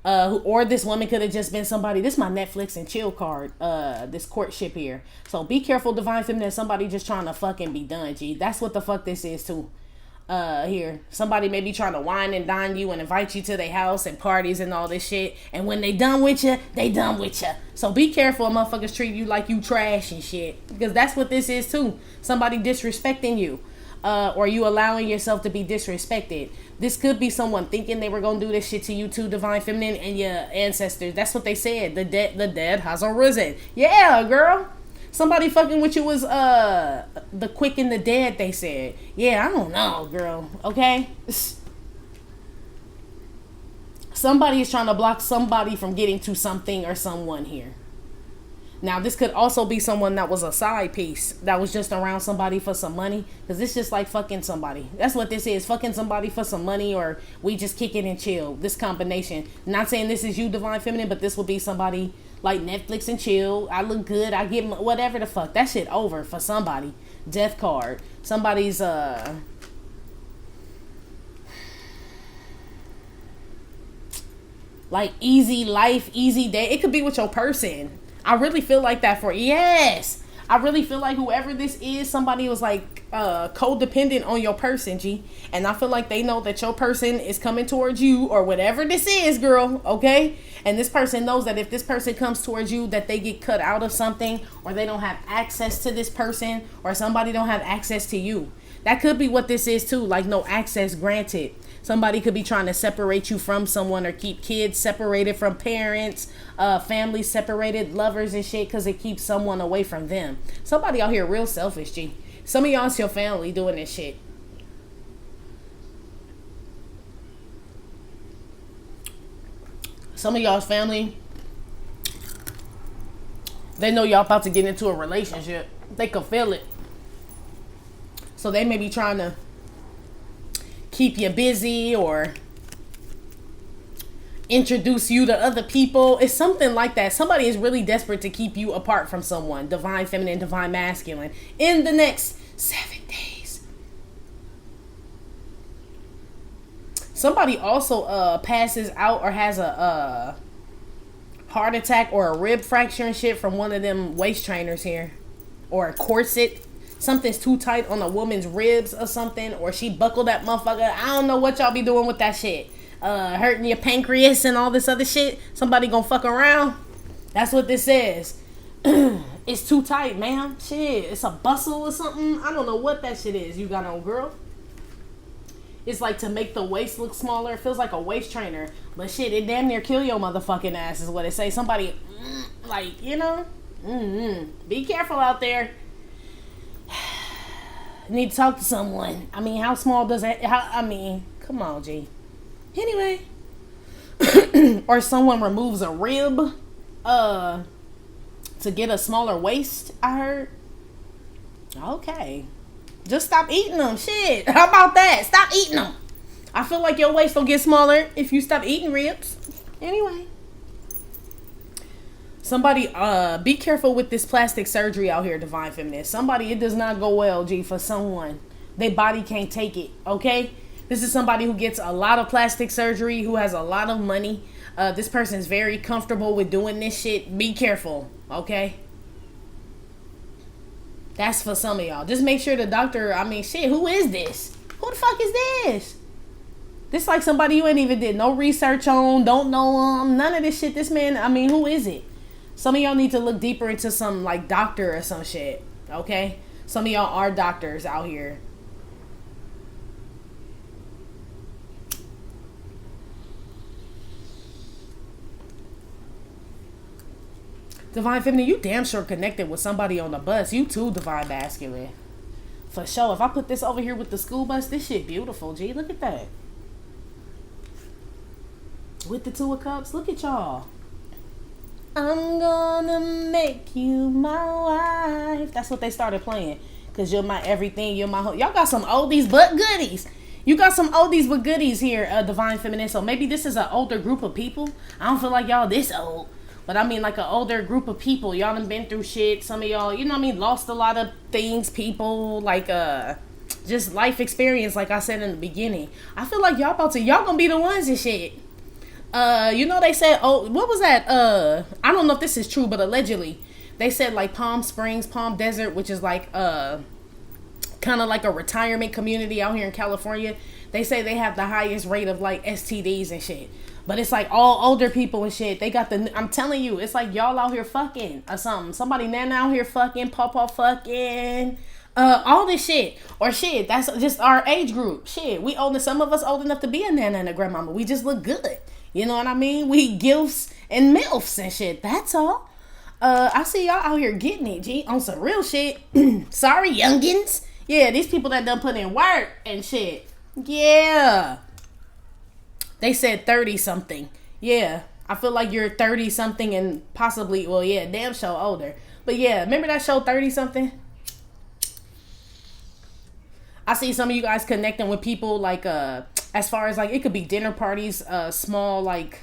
S1: Or this woman could have just been somebody. This is my Netflix and chill card. This courtship here. So be careful, divine feminine. Somebody just trying to fucking be done, G. That's what the fuck this is too. Here, somebody may be trying to wine and dine you and invite you to their house and parties and all this shit. And when they done with you, they done with you. So be careful, motherfuckers treat you like you trash and shit. Because that's what this is too. Somebody disrespecting you. Or you allowing yourself to be disrespected. This could be someone thinking they were gonna do this shit to you too, divine feminine, and your ancestors. That's what they said. The dead has arisen. Yeah, girl. Somebody fucking with you was the quick and the dead, they said. Yeah, I don't know, girl. Okay? Somebody is trying to block somebody from getting to something or someone here. Now, this could also be someone that was a side piece, that was just around somebody for some money. Because this just like fucking somebody. That's what this is. Fucking somebody for some money, or we just kick it and chill. This combination. Not saying this is you, divine feminine, but this will be somebody like Netflix and chill. I look good. I get whatever the fuck. That shit over for somebody. Death card. Somebody's, like easy life, easy day. It could be with your person. I really feel like that for, yes. I really feel like whoever this is, somebody was like codependent on your person, G. And I feel like they know that your person is coming towards you, or whatever this is, girl, okay? And this person knows that if this person comes towards you, that they get cut out of something, or they don't have access to this person, or somebody don't have access to you. That could be what this is too, like no access granted. Somebody could be trying to separate you from someone, or keep kids separated from parents, families separated, lovers and shit, because it keeps someone away from them. Somebody out here real selfish, G. Some of y'all's your family doing this shit. Some of y'all's family, they know y'all about to get into a relationship. They can feel it. So they may be trying to keep you busy, or introduce you to other people. It's something like that. Somebody is really desperate to keep you apart from someone. Divine feminine, divine masculine. In the next 7 days. Somebody also passes out or has a heart attack or a rib fracture and shit from one of them waist trainers here. Or a corset. Something's too tight on a woman's ribs or something, or she buckled that motherfucker. I don't know what y'all be doing with that shit. Hurting your pancreas and all this other shit. Somebody gonna fuck around. That's what this says. It's too tight, man. Shit, it's a bustle or something. I don't know what that shit is you got on, girl. It's like to make the waist look smaller. It feels like a waist trainer. But shit, it damn near kill your motherfucking ass is what it say. Somebody, like, you know. Be careful out there. Need to talk to someone. I mean, how small does that, come on, G. Anyway. Or someone removes a rib to get a smaller waist, I heard. Okay. Just stop eating them. Shit. How about that? Stop eating them. I feel like your waist will get smaller if you stop eating ribs. Anyway. Somebody, be careful with this plastic surgery out here, divine feminine. Somebody, it does not go well, G, for someone. Their body can't take it, okay? This is somebody who gets a lot of plastic surgery, who has a lot of money. This person is very comfortable with doing this shit. Be careful, okay? That's for some of y'all. Just make sure the doctor, shit, who is this? Who the fuck is this? This like somebody you ain't even did no research on, don't know none of this shit. This man, who is it? Some of y'all need to look deeper into some like doctor or some shit, okay? Some of y'all are doctors out here. Divine feminine, you damn sure connected with somebody on the bus. You too, divine masculine. For sure. If I put this over here with the school bus, this shit beautiful, G. Look at that. With the 2 of cups, look at y'all. I'm gonna make you my wife. That's what they started playing. Cause you're my everything, you're my whole. Y'all got some oldies but goodies. You got some oldies but goodies here, Divine Feminine. So maybe this is an older group of people. I don't feel like y'all this old. But I mean like an older group of people. Y'all done been through shit. Some of y'all, you know what I mean, lost a lot of things, people, like just life experience, like I said in the beginning. I feel like y'all gonna be the ones and shit. You know, they said, oh, what was that? I don't know if this is true, but allegedly they said like Palm Springs, Palm Desert, which is like kind of like a retirement community out here in California. They say they have the highest rate of like STDs and shit. But it's like all older people and shit. They got I'm telling you, it's like y'all out here fucking or something. Somebody nana out here fucking, pawpaw fucking, all this shit. Or shit, that's just our age group. Shit, some of us old enough to be a nana and a grandmama. We just look good. You know what I mean? We gilfs and milfs and shit. That's all. I see y'all out here getting it, G, on some real shit. Sorry, youngins. Yeah, these people that done put in work and shit. Yeah. They said 30-something. Yeah. I feel like you're 30-something and possibly, well, yeah, damn show older. But yeah, remember that show 30-something? I see some of you guys connecting with people like, as far as like, it could be dinner parties, small, like,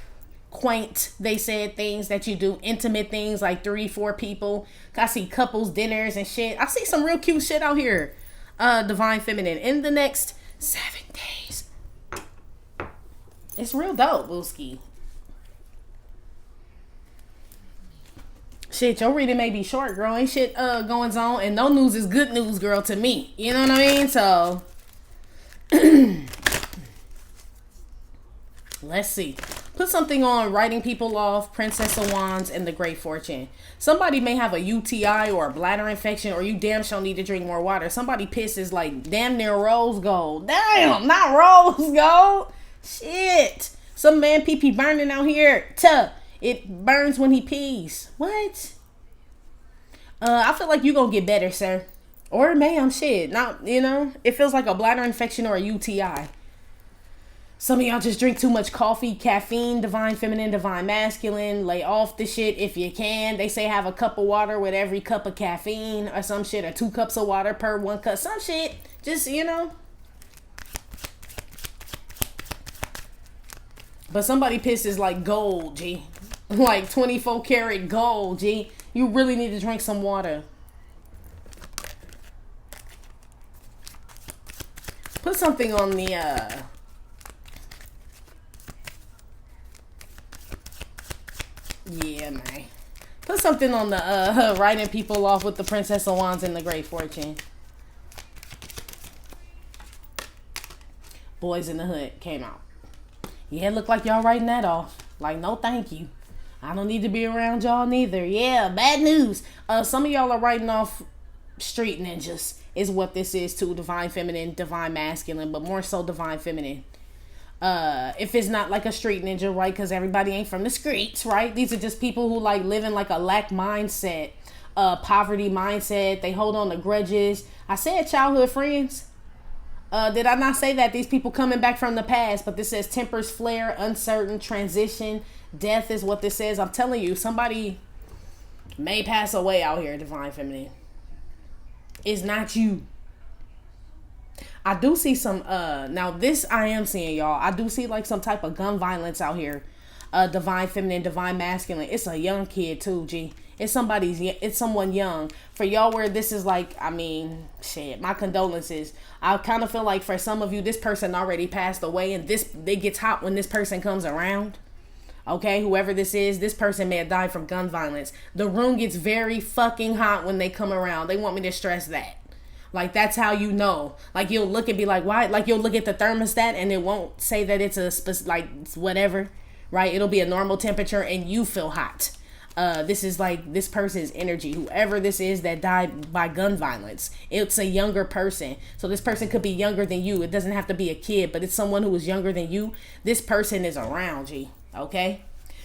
S1: quaint, they said, things that you do, intimate things, like 3-4 people. I see couples dinners and shit. I see some real cute shit out here, Divine Feminine, in the next 7 days. It's real dope, Booski. Shit, your reading may be short, girl. Ain't shit going on, and no news is good news, girl, to me. You know what I mean? So let's see. Put something on writing people off, Princess of Wands, and the Great Fortune. Somebody may have a UTI or a bladder infection, or you damn sure need to drink more water. Somebody pisses like damn near rose gold. Damn, not rose gold. Shit. Some man pee burning out here. It burns when he pees. What? I feel like you gonna get better, sir. Or ma'am, shit. Not, you know, it feels like a bladder infection or a UTI. Some of y'all just drink too much coffee, caffeine, Divine Feminine, Divine Masculine. Lay off the shit if you can. They say have a cup of water with every cup of caffeine or some shit, or 2 cups of water per 1 cup. Some shit. Just, you know. But somebody pisses like gold, G. Like 24 karat gold, G. You really need to drink some water. Put something on the, yeah, man. Put something on the, writing people off with the Princess of Wands and the Great Fortune. Boys in the Hood came out. Yeah, it looked like y'all writing that off. Like, no thank you. I don't need to be around y'all neither. Yeah, bad news. Some of y'all are writing off street ninjas is what this is too. Divine Feminine, Divine Masculine, but more so Divine Feminine. If it's not like a street ninja, right? Because everybody ain't from the streets, right? These are just people who like live in like a lack mindset, poverty mindset. They hold on to grudges. I said childhood friends. Did I not say that? These people coming back from the past, but this says tempers flare, uncertain, transition, death is what this says. I'm telling you, somebody may pass away out here, Divine Feminine. It's not you. I do see some, now this I am seeing, y'all. I do see like some type of gun violence out here. Divine Feminine, Divine Masculine. It's a young kid too, G. It's someone young. For y'all where this is like, I mean, shit, my condolences. I kind of feel like for some of you, this person already passed away, and it gets hot when this person comes around. Okay, whoever this person may have died from gun violence. The room gets very fucking hot when they come around. They want me to stress that. Like, that's how you know. Like, you'll look and be like, why? Like, you'll look at the thermostat and it won't say that it's like, whatever, right? It'll be a normal temperature and you feel hot. This is like this person's energy. Whoever this is that died by gun violence, it's a younger person. So this person could be younger than you. It doesn't have to be a kid, but it's someone who is younger than you. This person is around, G. Okay?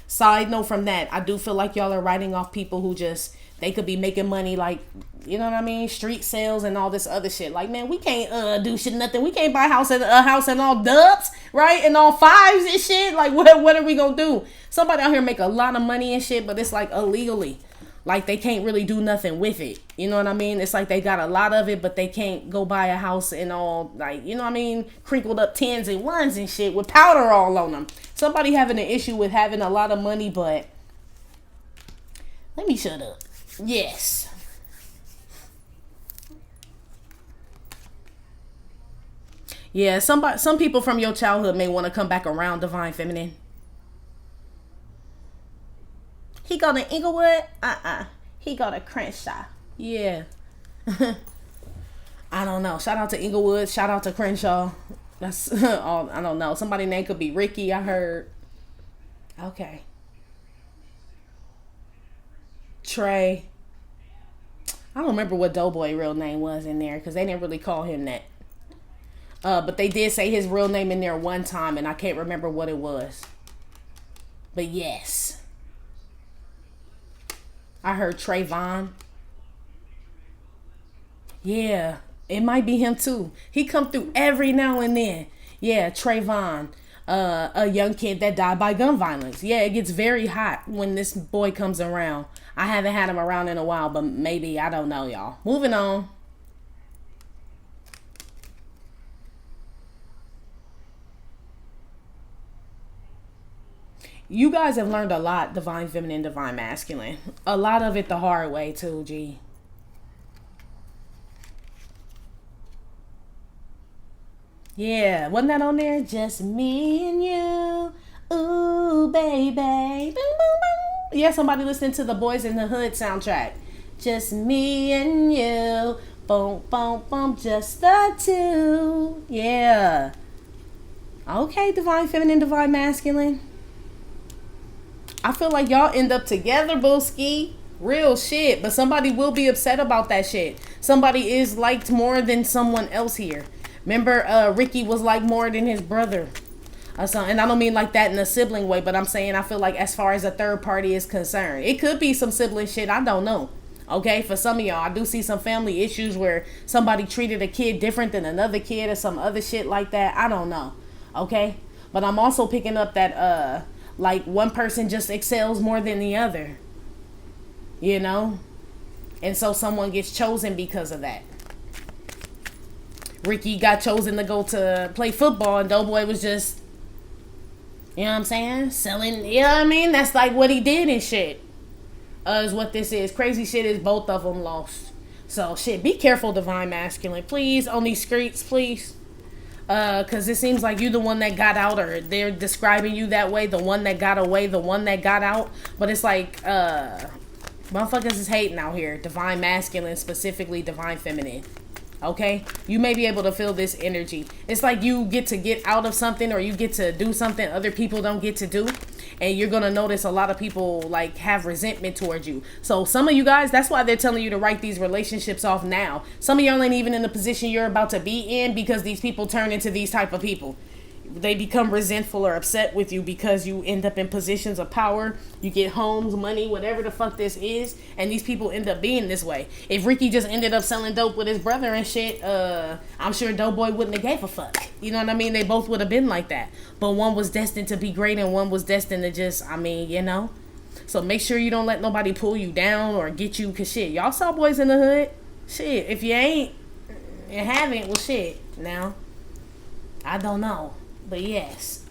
S1: Side note from that, I do feel like y'all are writing off people who just, They could be making money like, you know what I mean, street sales and all this other shit. Like, man, we can't do shit nothing. We can't buy a house and all dubs, right? And all fives and shit. Like, what are we gonna do? Somebody out here make a lot of money and shit, but it's like illegally. Like, they can't really do nothing with it. You know what I mean? It's like they got a lot of it, but they can't go buy a house and all, like, you know what I mean? Crinkled up 10s and 1s and shit with powder all on them. Somebody having an issue with having a lot of money, but let me shut up. Yes. Yeah, some people from your childhood may want to come back around, Divine Feminine. He go to Inglewood? He go to Crenshaw. Yeah. I don't know. Shout out to Inglewood. Shout out to Crenshaw. That's all. I don't know. Somebody's name could be Ricky, I heard. Okay. Trey. I don't remember what Doughboy real name was in there because they didn't really call him that. But they did say his real name in there one time and I can't remember what it was. But yes. I heard Trayvon. Yeah, it might be him too. He come through every now and then. Yeah, Trayvon. A young kid that died by gun violence. Yeah, it gets very hot when this boy comes around. I haven't had him around in a while, but maybe, I don't know, y'all. Moving on. You guys have learned a lot, Divine Feminine, Divine Masculine. A lot of it the hard way, too, G. Yeah, wasn't that on there? Just me and you. Ooh, baby. Boom, boom, boom. Yeah, somebody listening to the Boys in the Hood soundtrack. Just me and you. Boom, boom, boom. Just the two. Yeah. Okay, Divine Feminine, Divine Masculine. I feel like y'all end up together, Booski. Real shit. But somebody will be upset about that shit. Somebody is liked more than someone else here. Remember, Ricky was liked more than his brother. And I don't mean like that in a sibling way, but I'm saying I feel like as far as a third party is concerned, it could be some sibling shit. I don't know. Okay, for some of y'all, I do see some family issues where somebody treated a kid different than another kid or some other shit like that. I don't know. Okay, but I'm also picking up that like one person just excels more than the other, you know, and so someone gets chosen because of that. Ricky got chosen to go to play football and Doughboy was just, you know what I'm saying, selling, you know what I mean, that's like what he did and shit. Is what this is. Crazy shit is both of them lost. So shit, be careful, Divine Masculine, please, on these streets, please. Because it seems like you the one that got out, or they're describing you that way, the one that got away, the one that got out. But it's like, motherfuckers is hating out here. Divine Masculine, specifically Divine Feminine. Okay? You may be able to feel this energy. It's like you get out of something, or you get to do something other people don't get to do. And you're going to notice a lot of people like have resentment towards you. So some of you guys, that's why they're telling you to write these relationships off now. Some of y'all ain't even in the position you're about to be in because these people turn into these type of people. They become resentful or upset with you because you end up in positions of power. You get homes, money, whatever the fuck this is. And these people end up being this way. If Ricky just ended up selling dope with his brother and shit, I'm sure Doughboy wouldn't have gave a fuck. You know what I mean? They both would have been like that. But one was destined to be great and one was destined to just, I mean, you know. So make sure you don't let nobody pull you down or get you. Because shit, y'all saw Boys in the Hood. Shit, if you ain't and haven't, well shit. Now, I don't know. But yes.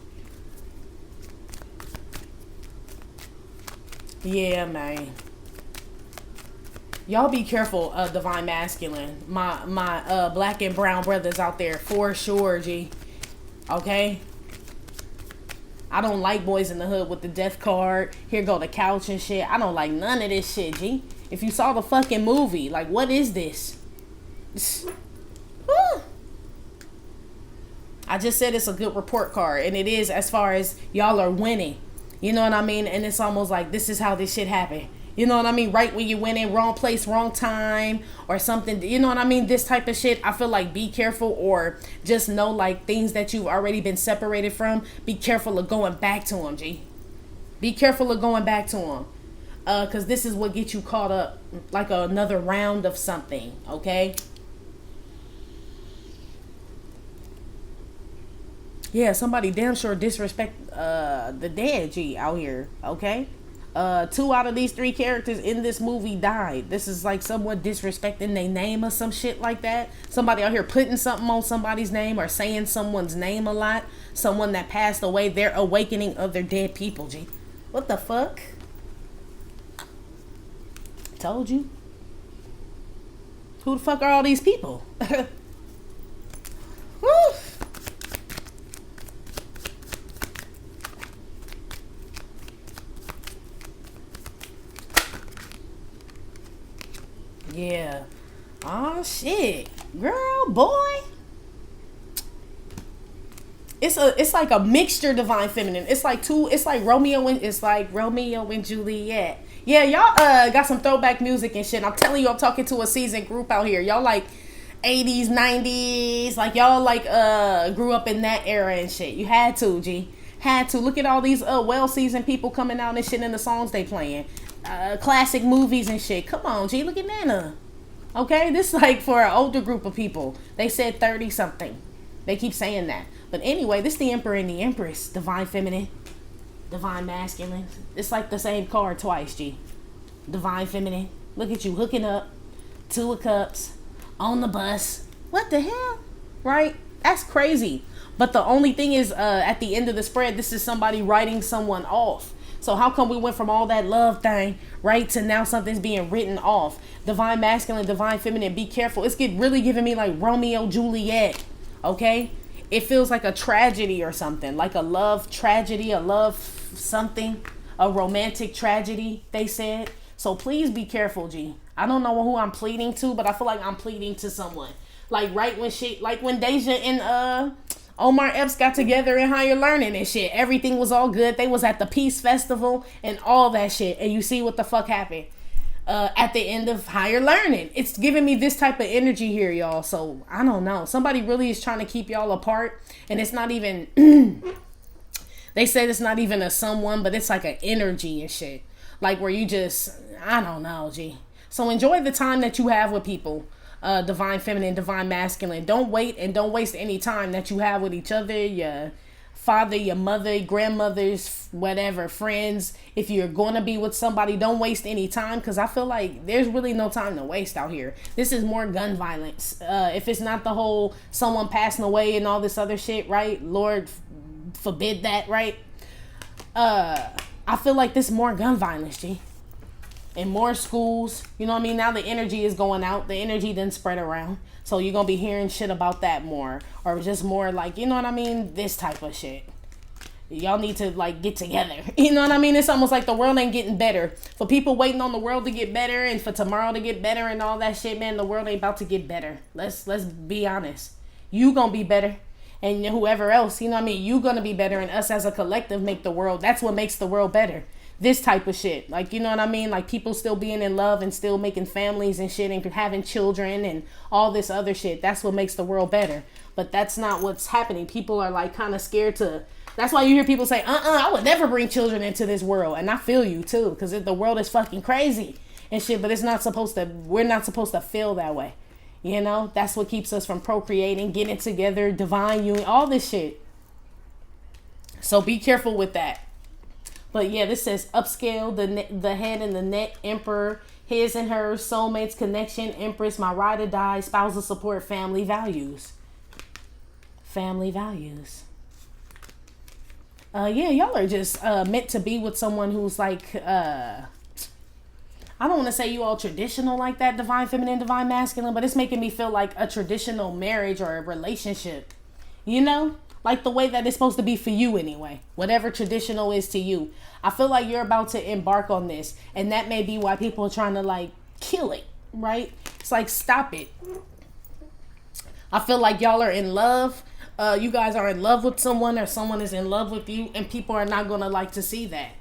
S1: Yeah, man. Y'all be careful, Divine Masculine. My black and brown brothers out there, for sure, G. Okay? I don't like Boys in the Hood with the death card. Here go the couch and shit. I don't like none of this shit, G. If you saw the fucking movie, like, what is this? I just said it's a good report card, and it is as far as y'all are winning. You know what I mean? And it's almost like this is how this shit happened. You know what I mean? Right when you went in, wrong place, wrong time, or something. You know what I mean? This type of shit, I feel like be careful, or just know like things that you've already been separated from. Be careful of going back to them, G. Be careful of going back to them. Because this is what gets you caught up, like another round of something, okay? Yeah, somebody damn sure disrespect the dead G out here, okay? 2 out of these 3 characters in this movie died. This is like someone disrespecting their name or some shit like that. Somebody out here putting something on somebody's name or saying someone's name a lot. Someone that passed away, they're awakening other dead people, G. What the fuck? Told you. Who the fuck are all these people? Woo! Yeah. Oh shit. Girl, boy. It's like a mixture divine feminine. It's like Romeo and Juliet. Yeah, y'all got some throwback music and shit. I'm telling you, I'm talking to a seasoned group out here. Y'all like 80s, 90s, like y'all like grew up in that era and shit. You had to, G. Had to. Look at all these well-seasoned people coming out and shit in the songs they playing. Classic movies and shit. Come on, G. Look at Nana. Okay, this is like for an older group of people. They said 30 something. They keep saying that. But anyway, this is the Emperor and the Empress. Divine feminine, divine masculine. It's like the same card twice, G. Divine feminine. Look at you hooking up. 2 of Cups. On the bus. What the hell? Right? That's crazy. But the only thing is, at the end of the spread, this is somebody writing someone off. So how come we went from all that love thing, right, to now something's being written off? Divine masculine, divine feminine, be careful. It's really giving me like Romeo, Juliet, okay? It feels like a tragedy or something, like a love tragedy, a love something, a romantic tragedy, they said. So please be careful, G. I don't know who I'm pleading to, but I feel like I'm pleading to someone. Like when Deja and Omar Epps got together in Higher Learning and shit. Everything was all good. They was at the Peace Festival and all that shit. And you see what the fuck happened at the end of Higher Learning. It's giving me this type of energy here, y'all. So, I don't know. Somebody really is trying to keep y'all apart. And it's not even... they said it's not even a someone, but it's like an energy and shit. Like where you just... I don't know, G. So, enjoy the time that you have with people. Divine feminine, divine masculine. Don't wait and don't waste any time that you have with each other, your father, your mother, grandmothers, whatever, friends. If you're going to be with somebody, don't waste any time, because I feel like there's really no time to waste out here. This is more gun violence. If it's not the whole someone passing away and all this other shit, right? Lord forbid that, right? I feel like this is more gun violence, G. In more schools, you know what I mean? Now the energy is going out. The energy didn't spread around. So you're going to be hearing shit about that more. Or just more like, you know what I mean? This type of shit. Y'all need to like get together. You know what I mean? It's almost like the world ain't getting better. For people waiting on the world to get better and for tomorrow to get better and all that shit, man, the world ain't about to get better. Let's be honest. You going to be better. And whoever else, you know what I mean? You going to be better. And us as a collective make the world. That's what makes the world better. This type of shit, like, you know what I mean? Like people still being in love and still making families and shit and having children and all this other shit. That's what makes the world better. But that's not what's happening. People are like kind of scared to. That's why you hear people say, I would never bring children into this world. And I feel you too, because the world is fucking crazy and shit. But it's not supposed to. We're not supposed to feel that way. You know, that's what keeps us from procreating, getting together, divine union, all this shit. So be careful with that. But yeah, this says upscale, the head and the neck, emperor, his and her, soulmates, connection, empress, my ride or die, spousal support, family values. Family values. Yeah, y'all are just meant to be with someone who's like, I don't want to say you all traditional like that, divine feminine, divine masculine, but it's making me feel like a traditional marriage or a relationship. You know? Like the way that it's supposed to be for you anyway. Whatever traditional is to you. I feel like you're about to embark on this. And that may be why people are trying to like kill it. Right? It's like stop it. I feel like y'all are in love. You guys are in love with someone or someone is in love with you. And people are not going to like to see that.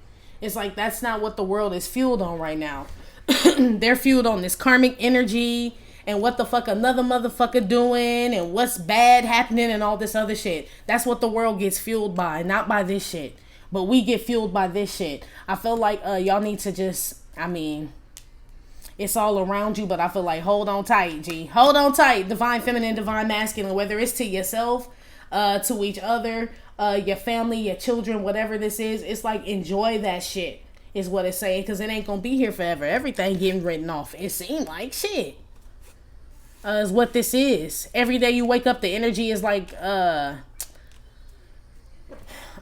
S1: It's like that's not what the world is fueled on right now. They're fueled on this karmic energy. And what the fuck another motherfucker doing and what's bad happening and all this other shit. That's what the world gets fueled by, not by this shit. But we get fueled by this shit. I feel like y'all need to just I mean, it's all around you, but I feel like hold on tight, G. Hold on tight. Divine feminine, divine masculine, whether it's to yourself, to each other, your family, your children, whatever this is, like enjoy that shit is what it's saying, because it ain't gonna be here forever. Everything getting written off. It seemed like shit. Is what this is. Every day you wake up, the energy is like, I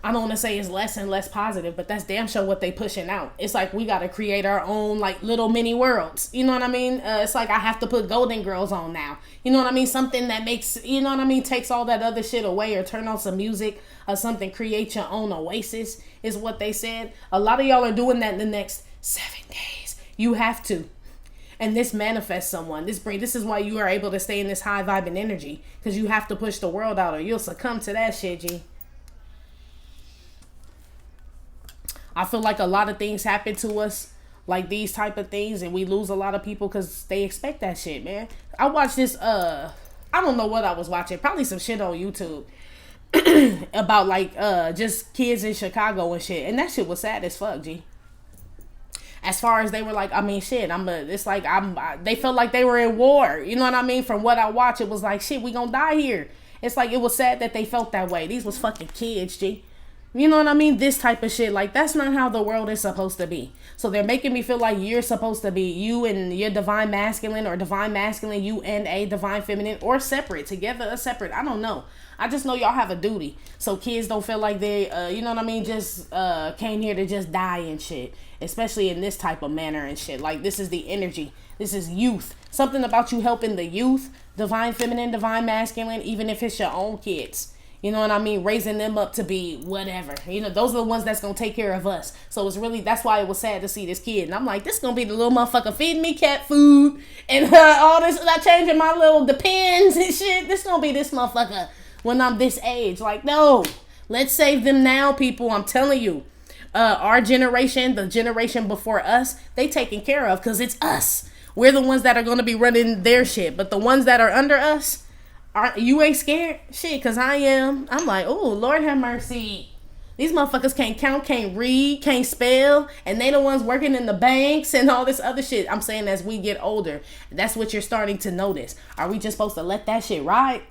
S1: don't want to say it's less and less positive, but that's damn sure what they pushing out. It's like we got to create our own like little mini worlds. You know what I mean? It's like I have to put Golden Girls on now. You know what I mean? Something that makes, you know what I mean, takes all that other shit away, or turn on some music or something. Create your own oasis is what they said. A lot of y'all are doing that in the next 7 days. You have to. And this manifests someone. This is why you are able to stay in this high vibing energy, because you have to push the world out or you'll succumb to that shit, G. I feel like a lot of things happen to us, like these type of things, and we lose a lot of people because they expect that shit, man. I watched this, I don't know what I was watching, probably some shit on YouTube about like just kids in Chicago and shit, and that shit was sad as fuck, G. As far as they were like, I mean, shit, they felt like they were in war, you know what I mean? From what I watched, it was like, shit, we gonna die here. It's like, it was sad that they felt that way. These was fucking kids, G. You know what I mean? This type of shit. Like, that's not how the world is supposed to be. So they're making me feel like you're supposed to be, you and your divine masculine, or divine masculine, you and a divine feminine, or separate, together or separate. I don't know. I just know y'all have a duty. So kids don't feel like they, you know what I mean, just came here to just die and shit. Especially in this type of manner and shit. Like, this is the energy. This is youth. Something about you helping the youth, divine feminine, divine masculine, even if it's your own kids. You know what I mean? Raising them up to be whatever. You know, those are the ones that's going to take care of us. So it's really, that's why it was sad to see this kid. And I'm like, this going to be the little motherfucker feeding me cat food. And all this, not changing my little Depends and shit. This going to be this motherfucker when I'm this age. Like, no. Let's save them now, people. I'm telling you. Our generation, the generation before us, they taken care of because it's us. We're the ones that are going to be running their shit. But the ones that are under us, you ain't scared? Shit, because I am. I'm like, oh, Lord have mercy. These motherfuckers can't count, can't read, can't spell, and they the ones working in the banks and all this other shit. I'm saying as we get older, that's what you're starting to notice. Are we just supposed to let that shit ride?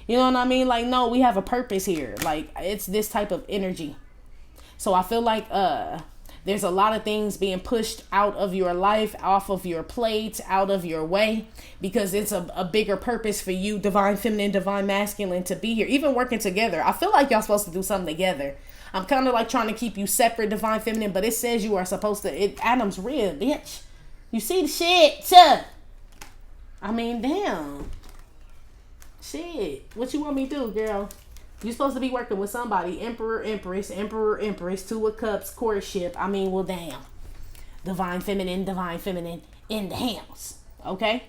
S1: You know what I mean? Like, no, we have a purpose here. Like, it's this type of energy. So I feel like there's a lot of things being pushed out of your life, off of your plate, out of your way, because it's a bigger purpose for you, divine feminine, divine masculine, to be here. Even working together. I feel like y'all supposed to do something together. I'm kind of like trying to keep you separate, divine feminine, but it says you are supposed to. Adam's real, bitch. You see the shit? I mean, damn. Shit. What you want me to do, girl? You're supposed to be working with somebody. Emperor, Empress, Emperor, Empress, Two of Cups, courtship. I mean, well, damn. Divine feminine in the house. Okay?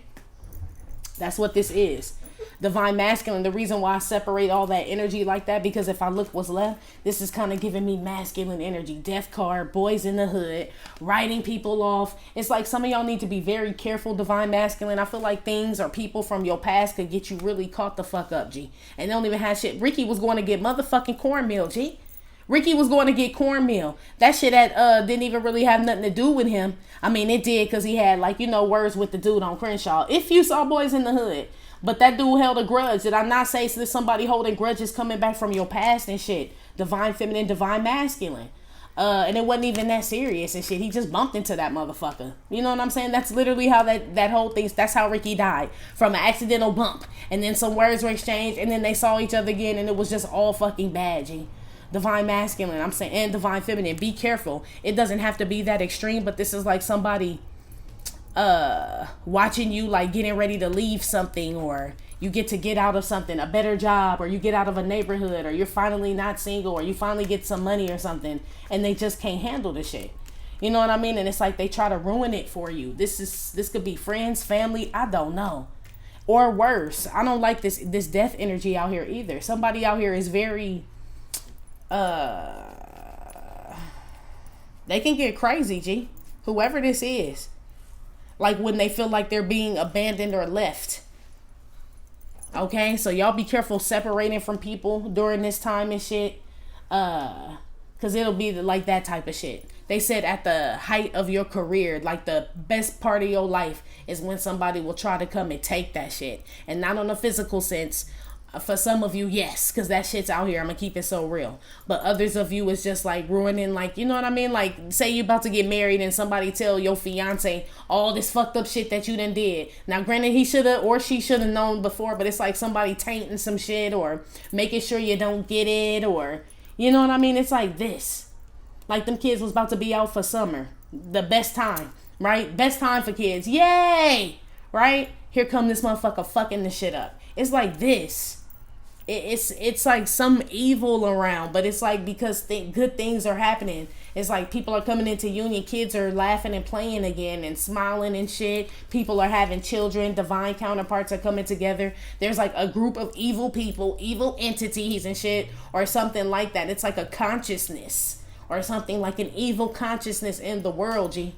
S1: That's what this is. Divine masculine. The reason why I separate all that energy like that, because if I look what's left, this is kind of giving me masculine energy. Death card, boys in the hood, writing people off. It's like some of y'all need to be very careful, divine masculine. I feel like things or people from your past could get you really caught the fuck up, G. And they don't even have shit. Ricky was going to get motherfucking cornmeal, G. Ricky was going to get cornmeal. That shit didn't even really have nothing to do with him. I mean, it did, because he had, like, you know, words with the dude on Crenshaw. If you saw Boys in the Hood. But that dude held a grudge. Did I not say there's somebody holding grudges coming back from your past and shit? Divine feminine, divine masculine. And it wasn't even that serious and shit. He just bumped into that motherfucker. You know what I'm saying? That's literally how that whole thing, that's how Ricky died. From an accidental bump. And then some words were exchanged, and then they saw each other again, and it was just all fucking bad, G. Divine masculine, I'm saying, and divine feminine. Be careful. It doesn't have to be that extreme, but this is like somebody watching you, like getting ready to leave something, or you get out of something, a better job, or you get out of a neighborhood, or you're finally not single, or you finally get some money or something, and they just can't handle the shit. You know what I mean? And it's like they try to ruin it for you. This could be friends, family, I don't know. Or worse. I don't like this death energy out here either. Somebody out here is very they can get crazy, G. Whoever this is. Like when they feel like they're being abandoned or left. Okay, so y'all be careful separating from people during this time and shit. Cause it'll be like that type of shit. They said at the height of your career, like the best part of your life is when somebody will try to come and take that shit. And not on a physical sense. For some of you, yes, because that shit's out here. I'm gonna keep it so real. But others of you is just like ruining, like, you know what I mean? Like, say you about to get married and somebody tell your fiance all this fucked up shit that you done did. Now, granted, he should have or she should have known before, but it's like somebody tainting some shit or making sure you don't get it, or, you know what I mean? It's like this. Like them kids was about to be out for summer. The best time, right? Best time for kids. Yay! Right? Here come this motherfucker fucking the shit up. It's like this. It's like some evil around, but it's like because good things are happening. It's like people are coming into union, kids are laughing and playing again and smiling and shit. People are having children, divine counterparts are coming together. There's like a group of evil people, evil entities and shit, or something like that. It's like a consciousness or something, like an evil consciousness in the world, G.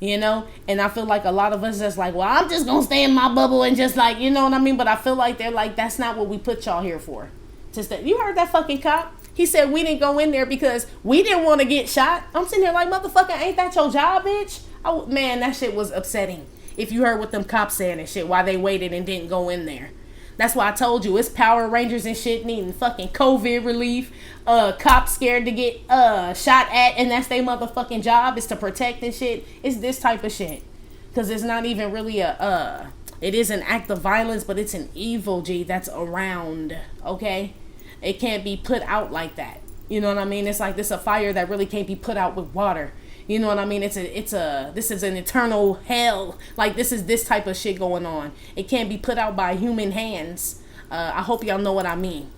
S1: You know, and I feel like a lot of us just like, well, I'm just gonna stay in my bubble and just like, you know what I mean? But I feel like they're like, that's not what we put y'all here for. Just that, you heard that fucking cop? He said we didn't go in there because we didn't want to get shot. I'm sitting here like, motherfucker, ain't that your job, bitch? Man, that shit was upsetting. If you heard what them cops said and shit, why they waited and didn't go in there. That's why I told you, it's Power Rangers and shit needing fucking COVID relief. Cops scared to get shot at, and that's their motherfucking job, is to protect and shit. It's this type of shit. Because it's not even really it is an act of violence, but it's an evil, G, that's around, okay? It can't be put out like that. You know what I mean? It's like this a fire that really can't be put out with water. You know what I mean? This is an eternal hell. Like, this is this type of shit going on. It can't be put out by human hands. I hope y'all know what I mean.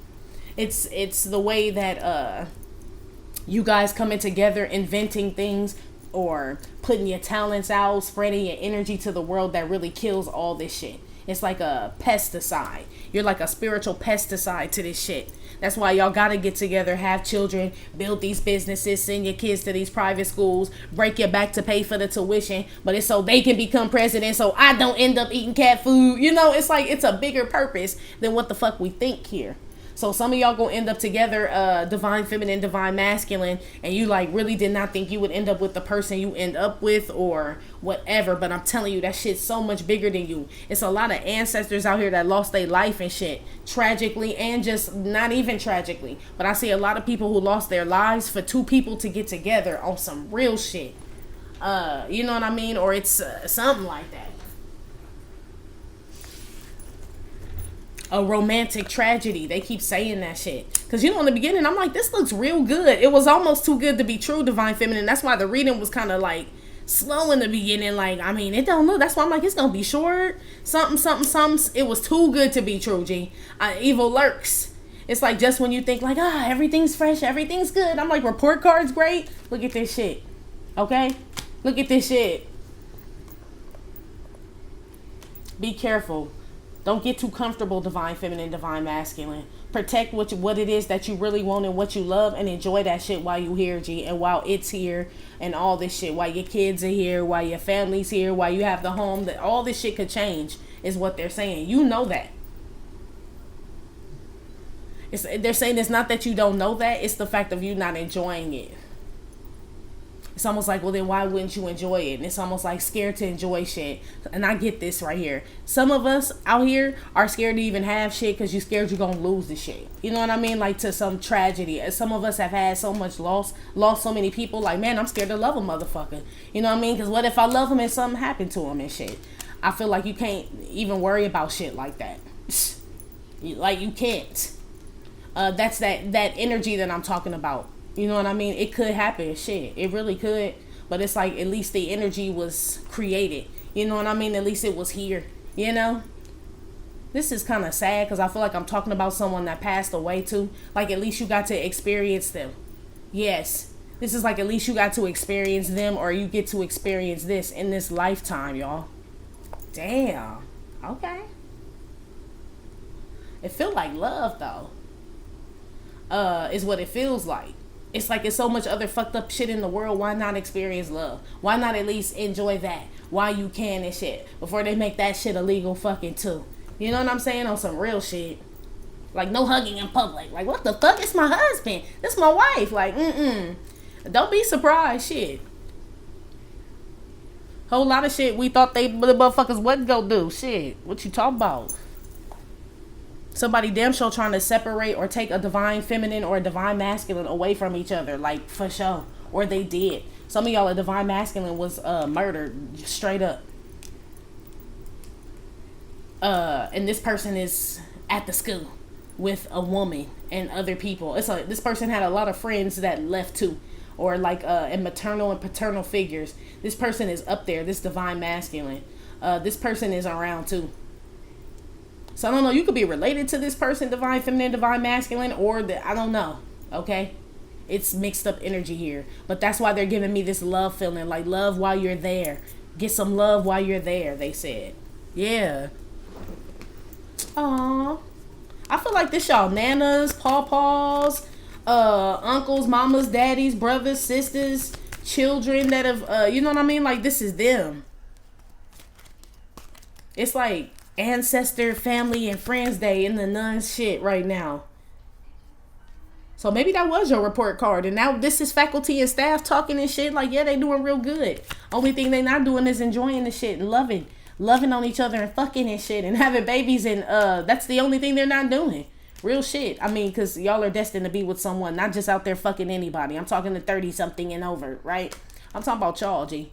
S1: It's the way that you guys coming together, inventing things, or putting your talents out, spreading your energy to the world that really kills all this shit. It's like a pesticide. You're like a spiritual pesticide to this shit. That's why y'all gotta get together, have children, build these businesses, send your kids to these private schools, break your back to pay for the tuition, but it's so they can become president, so I don't end up eating cat food. You know, it's like, it's a bigger purpose than what the fuck we think here. So some of y'all gonna end up together, divine feminine, divine masculine, and you like really did not think you would end up with the person you end up with or whatever. But I'm telling you, that shit's so much bigger than you. It's a lot of ancestors out here that lost their life and shit, tragically, and just not even tragically. But I see a lot of people who lost their lives for two people to get together on some real shit. You know what I mean? Or it's something like that. A romantic tragedy. They keep saying that shit. Because, you know, in the beginning, I'm like, this looks real good. It was almost too good to be true, divine feminine. That's why the reading was kind of like slow in the beginning. Like, I mean, it don't look. That's why I'm like, it's going to be short. Something. It was too good to be true, G. Evil lurks. It's like just when you think like, everything's fresh, everything's good. I'm like, report card's great. Look at this shit. Okay? Look at this shit. Be careful. Don't get too comfortable, divine feminine, divine masculine. Protect what it is that you really want and what you love, and enjoy that shit while you here, G, and while it's here and all this shit. While your kids are here, while your family's here, while you have the home, that all this shit could change is what they're saying. You know that. They're saying it's not that you don't know that, it's the fact of you not enjoying it. It's almost like, well, then why wouldn't you enjoy it? And it's almost like scared to enjoy shit. And I get this right here. Some of us out here are scared to even have shit because you're scared you're going to lose the shit. You know what I mean? Like to some tragedy. Some of us have had so much lost so many people. Like, man, I'm scared to love a motherfucker. You know what I mean? Because what if I love him and something happened to him and shit? I feel like you can't even worry about shit like that. Like, you can't. That's that energy that I'm talking about. You know what I mean? It could happen. Shit. It really could. But it's like at least the energy was created. You know what I mean? At least it was here. You know? This is kind of sad because I feel like I'm talking about someone that passed away too. Like at least you got to experience them. Yes. This is like at least you got to experience them, or you get to experience this in this lifetime, y'all. Damn. Okay. It feel like love though. Is what it feels like. It's like it's so much other fucked up shit in the world. Why not experience love? Why not at least enjoy that while you can and shit before they make that shit illegal fucking too? You know what I'm saying? On some real shit. Like no hugging in public. Like what the fuck? It's my husband. It's my wife. Like Don't be surprised. Shit. Whole lot of shit we thought the motherfuckers wasn't gonna do. Shit. What you talking about? Somebody damn sure trying to separate or take a divine feminine or a divine masculine away from each other. Like, for sure. Or they did. Some of y'all, a divine masculine was murdered straight up. And this person is at the school with a woman and other people. It's like this person had a lot of friends that left too. Or like and maternal and paternal figures. This person is up there, this divine masculine. This person is around too. So I don't know, you could be related to this person, divine feminine, divine masculine, or I don't know. Okay? It's mixed up energy here. But that's why they're giving me this love feeling. Like, love while you're there. Get some love while you're there, they said. Yeah. Aww. I feel like this y'all nanas, pawpaws, uncles, mamas, daddies, brothers, sisters, children that have, you know what I mean? Like, this is them. It's like ancestor, family, and friends day in the nun shit right now. So maybe that was your report card. And now this is faculty and staff talking and shit. Like, yeah, they doing real good. Only thing they not doing is enjoying the shit and loving on each other and fucking and shit and having babies. And that's the only thing they're not doing. Real shit. I mean, because y'all are destined to be with someone, not just out there fucking anybody. I'm talking to 30-something and over, right? I'm talking about y'all, G.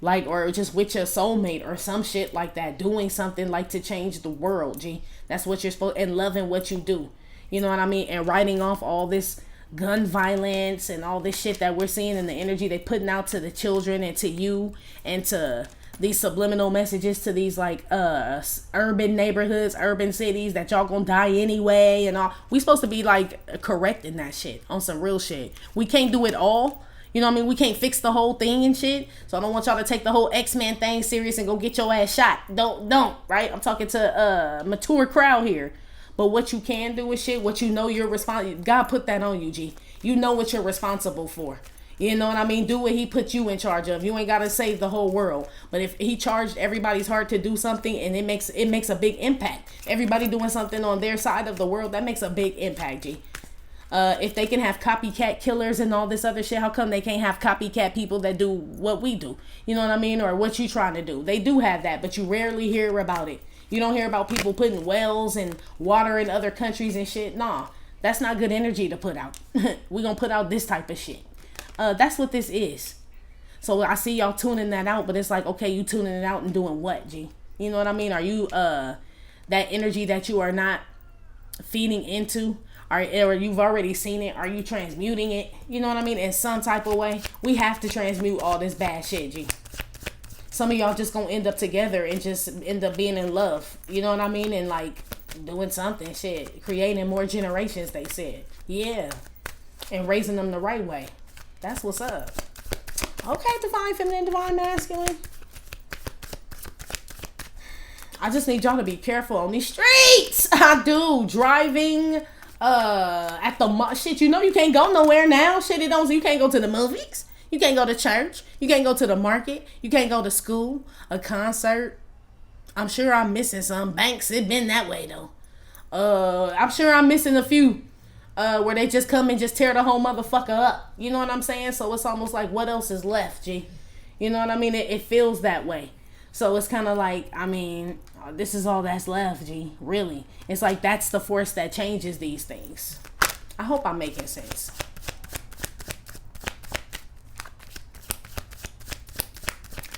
S1: Like, or just with your soulmate or some shit like that. Doing something like to change the world, G. That's what you're supposed, and loving what you do. You know what I mean? And writing off all this gun violence and all this shit that we're seeing in the energy they putting out to the children and to you and to these subliminal messages to these like urban neighborhoods, urban cities that y'all gonna die anyway and all. We supposed to be like correcting that shit on some real shit. We can't do it all. You know what I mean? We can't fix the whole thing and shit. So I don't want y'all to take the whole X-Men thing serious and go get your ass shot. Don't, right? I'm talking to a mature crowd here. But what you can do is shit, what you know you're responsible. God put that on you, G. You know what you're responsible for. You know what I mean? Do what he put you in charge of. You ain't got to save the whole world. But if he charged everybody's heart to do something and it makes a big impact. Everybody doing something on their side of the world, that makes a big impact, G. If they can have copycat killers and all this other shit, how come they can't have copycat people that do what we do? You know what I mean? Or what you trying to do. They do have that, but you rarely hear about it. You don't hear about people putting wells and water in other countries and shit. Nah, that's not good energy to put out. We're going to put out this type of shit. That's what this is. So I see y'all tuning that out, but it's like, okay, you tuning it out and doing what, G? You know what I mean? Are you, that energy that you are not feeding into, or you've already seen it, are you transmuting it? You know what I mean? In some type of way. We have to transmute all this bad shit, G. Some of y'all just gonna end up together and just end up being in love. You know what I mean? And like doing something, shit. Creating more generations, they said. Yeah. And raising them the right way. That's what's up. Okay, divine feminine, divine masculine. I just need y'all to be careful on these streets. I do. Driving at the shit, you know you can't go nowhere now. Shit, you can't go to the movies. You can't go to church. You can't go to the market. You can't go to school, a concert. I'm sure I'm missing some. Banks, it been that way though. I'm sure I'm missing a few where they just come and just tear the whole motherfucker up. You know what I'm saying? So it's almost like, what else is left, G? You know what I mean? It feels that way. So it's kind of like, I mean, this is all that's left, G. Really. It's like that's the force that changes these things. I hope I'm making sense.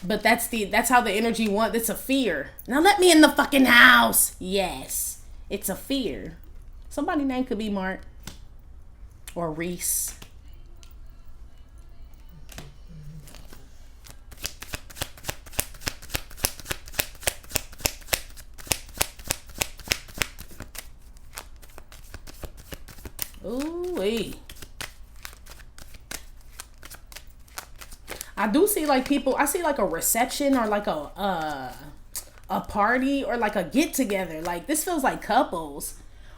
S1: But that's how the energy wants. It's a fear. Now let me in the fucking house. Yes. It's a fear. Somebody's name could be Mark. Or Reese. Ooh-wee. I do see like people, I see like a reception or like a party or like a get together. Like this feels like couples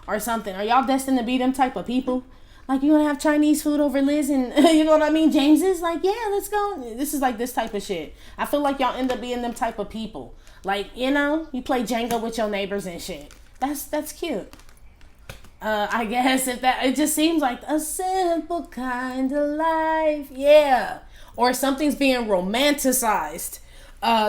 S1: or something. Are y'all destined to be them type of people? Like you gonna have Chinese food over Liz and you know what I mean? James is like, yeah, let's go. This is like this type of shit. I feel like y'all end up being them type of people. Like, you know, you play Jenga with your neighbors and shit. That's cute. I guess if that, it just seems like a simple kind of life. Yeah. Or something's being romanticized.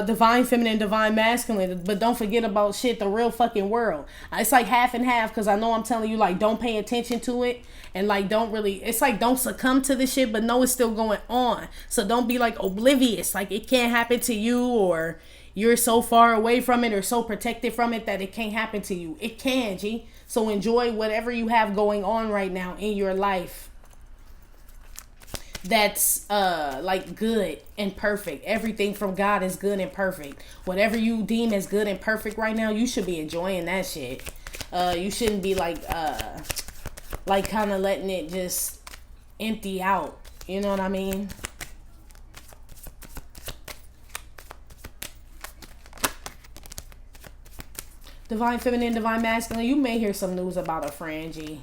S1: Divine feminine, divine masculine, but don't forget about shit, the real fucking world. It's like half and half, because I know I'm telling you, like, don't pay attention to it, and like don't really, it's like don't succumb to the shit, but know it's still going on. So don't be like oblivious, like it can't happen to you, or you're so far away from it or so protected from it that it can't happen to you. It can, G. So enjoy whatever you have going on right now in your life that's like good and perfect. Everything from God is good and perfect. Whatever you deem as good and perfect right now, you should be enjoying that shit. You shouldn't be like kind of letting it just empty out. You know what I mean? Divine feminine, divine masculine. You may hear some news about a friend, G.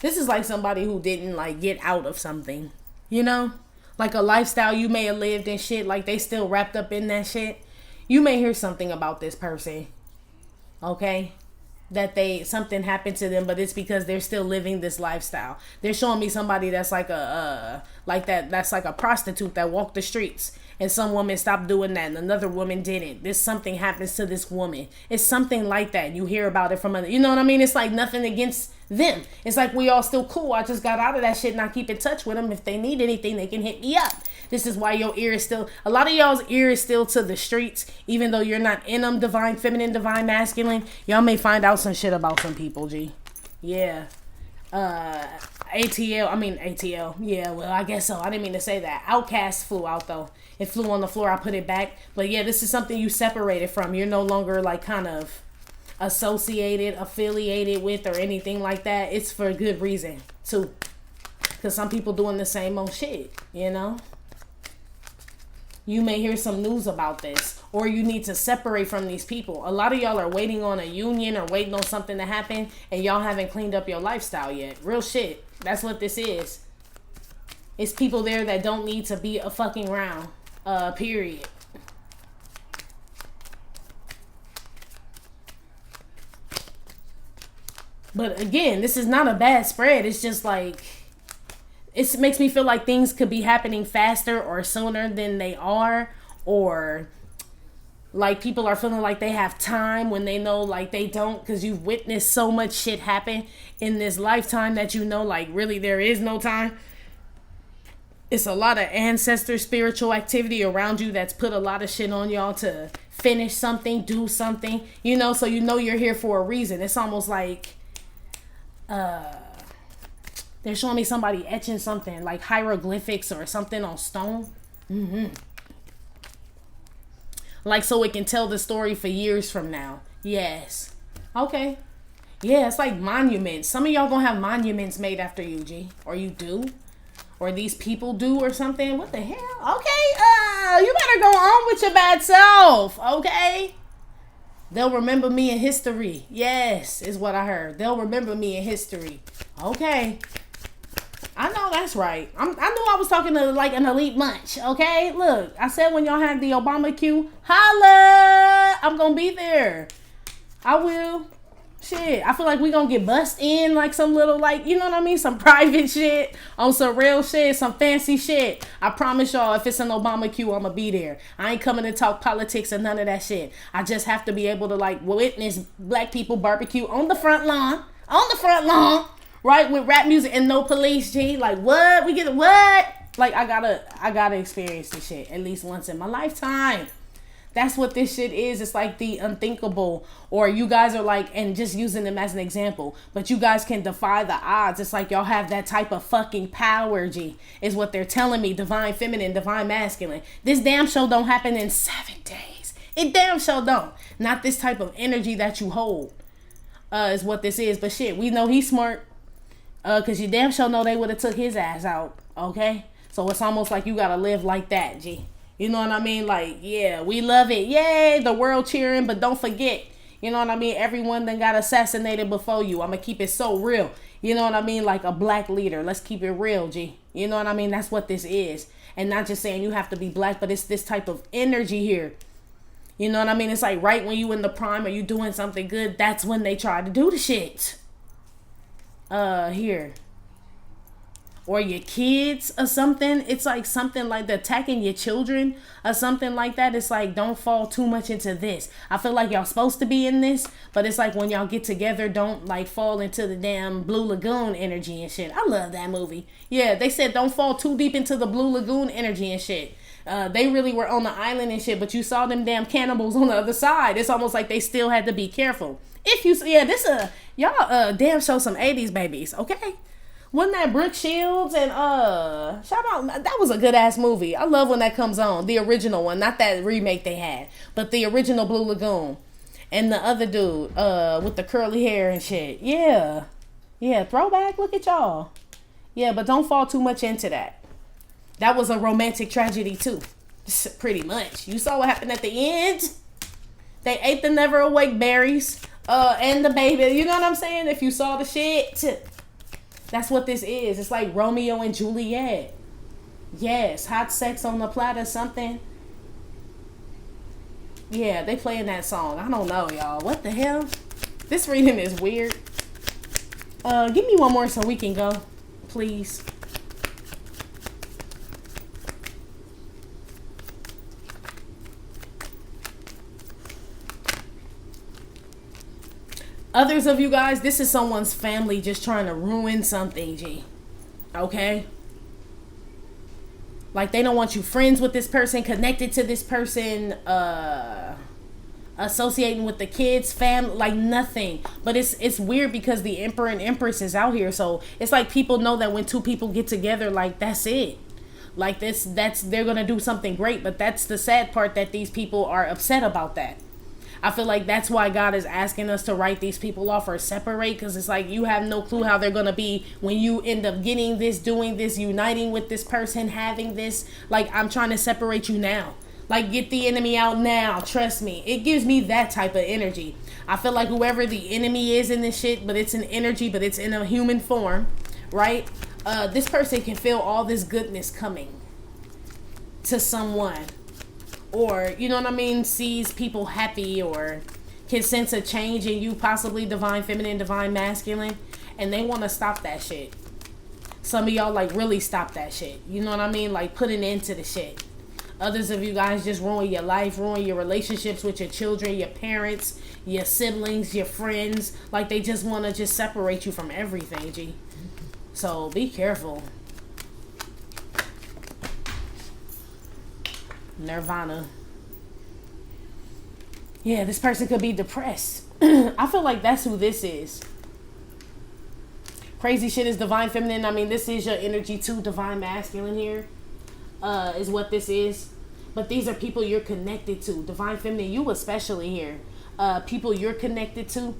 S1: This is like somebody who didn't like get out of something, you know, like a lifestyle you may have lived and shit. Like they still wrapped up in that shit. You may hear something about this person, okay, that something happened to them, but it's because they're still living this lifestyle. They're showing me somebody that's like that's like a prostitute that walked the streets, and some woman stopped doing that and another woman didn't. This something happens to this woman. It's something like that. You hear about it from other, you know what I mean? It's like nothing against them. It's like we all still cool. I just got out of that shit and I keep in touch with them. If they need anything, they can hit me up. This is why your ear is still, a lot of y'all's ear is still to the streets, even though you're not in them. Divine feminine, divine masculine. Y'all may find out some shit about some people, G. Yeah. ATL. Yeah, well, I guess so. I didn't mean to say that. Outcast flew out, though. It flew on the floor. I put it back. But yeah, this is something you separated from. You're no longer like kind of associated, affiliated with, or anything like that. It's for a good reason, too. Because some people doing the same old shit, you know? You may hear some news about this, or you need to separate from these people. A lot of y'all are waiting on a union or waiting on something to happen, and y'all haven't cleaned up your lifestyle yet. Real shit. That's what this is. It's people there that don't need to be a fucking round. Period. But again, this is not a bad spread. It's just like, it makes me feel like things could be happening faster or sooner than they are, or like people are feeling like they have time when they know like they don't, because you've witnessed so much shit happen in this lifetime that you know like really there is no time. It's a lot of ancestor spiritual activity around you that's put a lot of shit on y'all to finish something, do something, you know, so you know you're here for a reason. It's almost like they're showing me somebody etching something like hieroglyphics or something on stone. Like so it can tell the story for years from now. Yes. Okay. Yeah, it's like monuments. Some of y'all gonna have monuments made after you, G. Or you do. Or these people do or something. What the hell? Okay. You better go on with your bad self. Okay. They'll remember me in history. Yes, is what I heard. They'll remember me in history. Okay. I know that's right. I knew I was talking to like an elite munch. Okay, look, I said when y'all had the Obama queue, holla, I'm gonna be there. I will. Shit, I feel like we gonna get bust in like some little like, you know what I mean, some private shit on some real shit, some fancy shit. I promise y'all, if it's an Obama queue, I'ma be there. I ain't coming to talk politics or none of that shit. I just have to be able to like witness black people barbecue on the front lawn. Right, with rap music and no police, G. Like, what? We get what? Like, I gotta experience this shit at least once in my lifetime. That's what this shit is. It's like the unthinkable. Or you guys are like, and just using them as an example, but you guys can defy the odds. It's like y'all have that type of fucking power, G. Is what they're telling me. Divine feminine, divine masculine. This damn show don't happen in 7 days. It damn show don't. Not this type of energy that you hold. Is what this is. But shit, we know he's smart. Cause you damn sure know they would have took his ass out, okay? So it's almost like you gotta live like that, G. You know what I mean? Like, yeah, we love it. Yay, the world cheering, but don't forget, you know what I mean? Everyone that got assassinated before you. I'm gonna keep it so real. You know what I mean? Like a black leader. Let's keep it real, G. You know what I mean? That's what this is. And not just saying you have to be black, but it's this type of energy here. You know what I mean? It's like right when you in the prime or you doing something good, that's when they try to do the shit. Here. Or your kids or something. It's like something like the attacking your children or something like that. It's like, don't fall too much into this. I feel like y'all supposed to be in this, but it's like when y'all get together, don't like fall into the damn Blue Lagoon energy and shit. I love that movie. Yeah, they said don't fall too deep into the Blue Lagoon energy and shit. They really were on the island and shit, but you saw them damn cannibals on the other side. It's almost like they still had to be careful. If you, yeah, this y'all damn show some 80s babies, okay? Wasn't that Brooke Shields and shout out, that was a good ass movie. I love when that comes on. The original one, not that remake they had, but the original Blue Lagoon. And the other dude with the curly hair and shit. Yeah. Yeah, throwback, look at y'all. Yeah, but don't fall too much into that. That was a romantic tragedy too. Pretty much. You saw what happened at the end? They ate the never awake berries and the baby. You know what I'm saying? If you saw the shit. That's what this is. It's like Romeo and Juliet. Yes, hot sex on the platter, something. Yeah, they playing that song. I don't know, y'all. What the hell? This reading is weird. Give me one more so we can go, please. Others of you guys, this is someone's family just trying to ruin something, G. Okay? Like, they don't want you friends with this person, connected to this person, associating with the kids, family, like nothing. But it's weird because the Emperor and Empress is out here. So it's like people know that when two people get together, like, that's it. Like, they're going to do something great. But that's the sad part, that these people are upset about that. I feel like that's why God is asking us to write these people off or separate, because it's like you have no clue how they're going to be when you end up getting this, doing this, uniting with this person, having this. Like, I'm trying to separate you now. Like, get the enemy out now. Trust me. It gives me that type of energy. I feel like whoever the enemy is in this shit, but it's an energy, but it's in a human form, right? This person can feel all this goodness coming to someone. Or, you know what I mean, sees people happy or can sense a change in you, possibly divine feminine, divine masculine, and they want to stop that shit. Some of y'all, like, really stop that shit. You know what I mean? Like, put an end to the shit. Others of you guys just ruin your life, ruin your relationships with your children, your parents, your siblings, your friends. Like, they just want to just separate you from everything, G. So, be careful. Nirvana. Yeah, this person could be depressed. I feel like that's who this is. Crazy shit is divine feminine. I mean, this is your energy too. Divine masculine here is what this is. But these are people you're connected to. Divine feminine, you especially here. People you're connected to.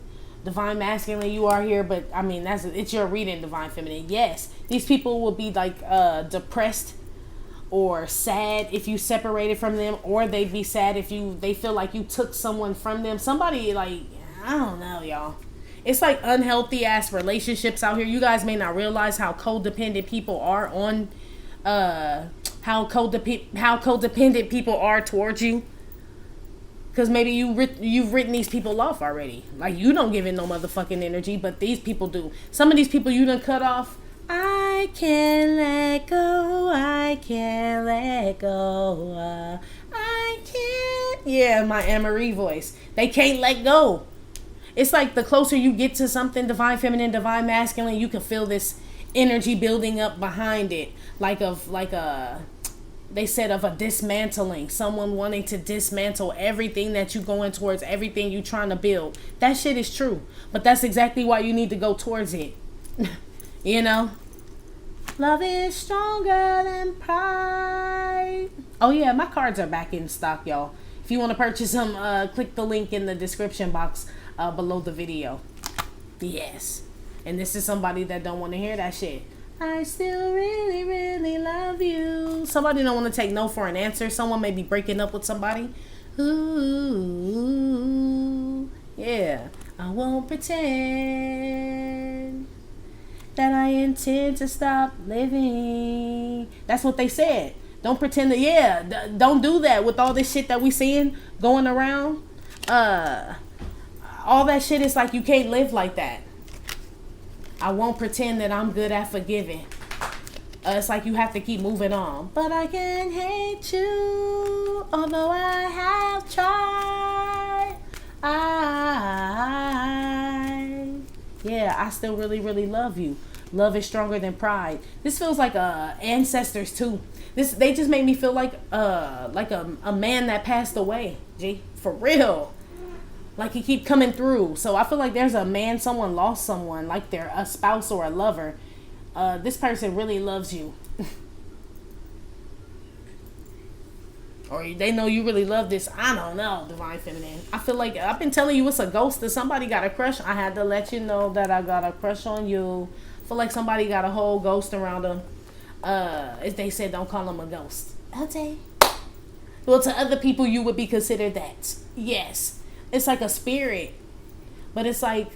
S1: Divine masculine, you are here. But I mean, it's your reading, divine feminine. Yes, these people will be like depressed or sad if you separated from them, or they'd be sad if they feel like you took someone from them. Somebody, like, I don't know, y'all. It's like unhealthy ass relationships out here. You guys may not realize how codependent people are on how codependent people are towards you. Because maybe you've written these people off already. Like, you don't give it no motherfucking energy, but these people do. Some of these people you done cut off. I can't let go, I can't let go, I can't. Yeah, my Anne-Marie voice. They can't let go. It's like the closer you get to something, divine feminine, divine masculine, you can feel this energy building up behind it. They said of a dismantling. Someone wanting to dismantle everything that you're going towards, everything you're trying to build. That shit is true. But that's exactly why you need to go towards it. You know? Love is stronger than pride. Oh yeah, my cards are back in stock, y'all. If you want to purchase them, click the link in the description box below the video. Yes. And this is somebody that don't want to hear that shit. I still really, really love you. Somebody don't want to take no for an answer. Someone may be breaking up with somebody. Ooh, yeah. I won't pretend that I intend to stop living. That's what they said. Don't pretend to, don't do that with all this shit that we seeing going around. All that shit is like, you can't live like that. I won't pretend that I'm good at forgiving. It's like you have to keep moving on. But I can't hate you, although I have tried. I still really, really love you. Love is stronger than pride. This feels like ancestors too. They just made me feel like a man that passed away. G, for real. Like he keep coming through. So I feel like there's a man, someone lost someone, like they're a spouse or a lover. This person really loves you. Or they know you really love this. I don't know, Divine Feminine. I feel like I've been telling you it's a ghost, that somebody got a crush. I had to let you know that I got a crush on you. I feel like somebody got a whole ghost around them. As they said, don't call them a ghost. Okay. Well, to other people, you would be considered that. Yes. It's like a spirit. But it's like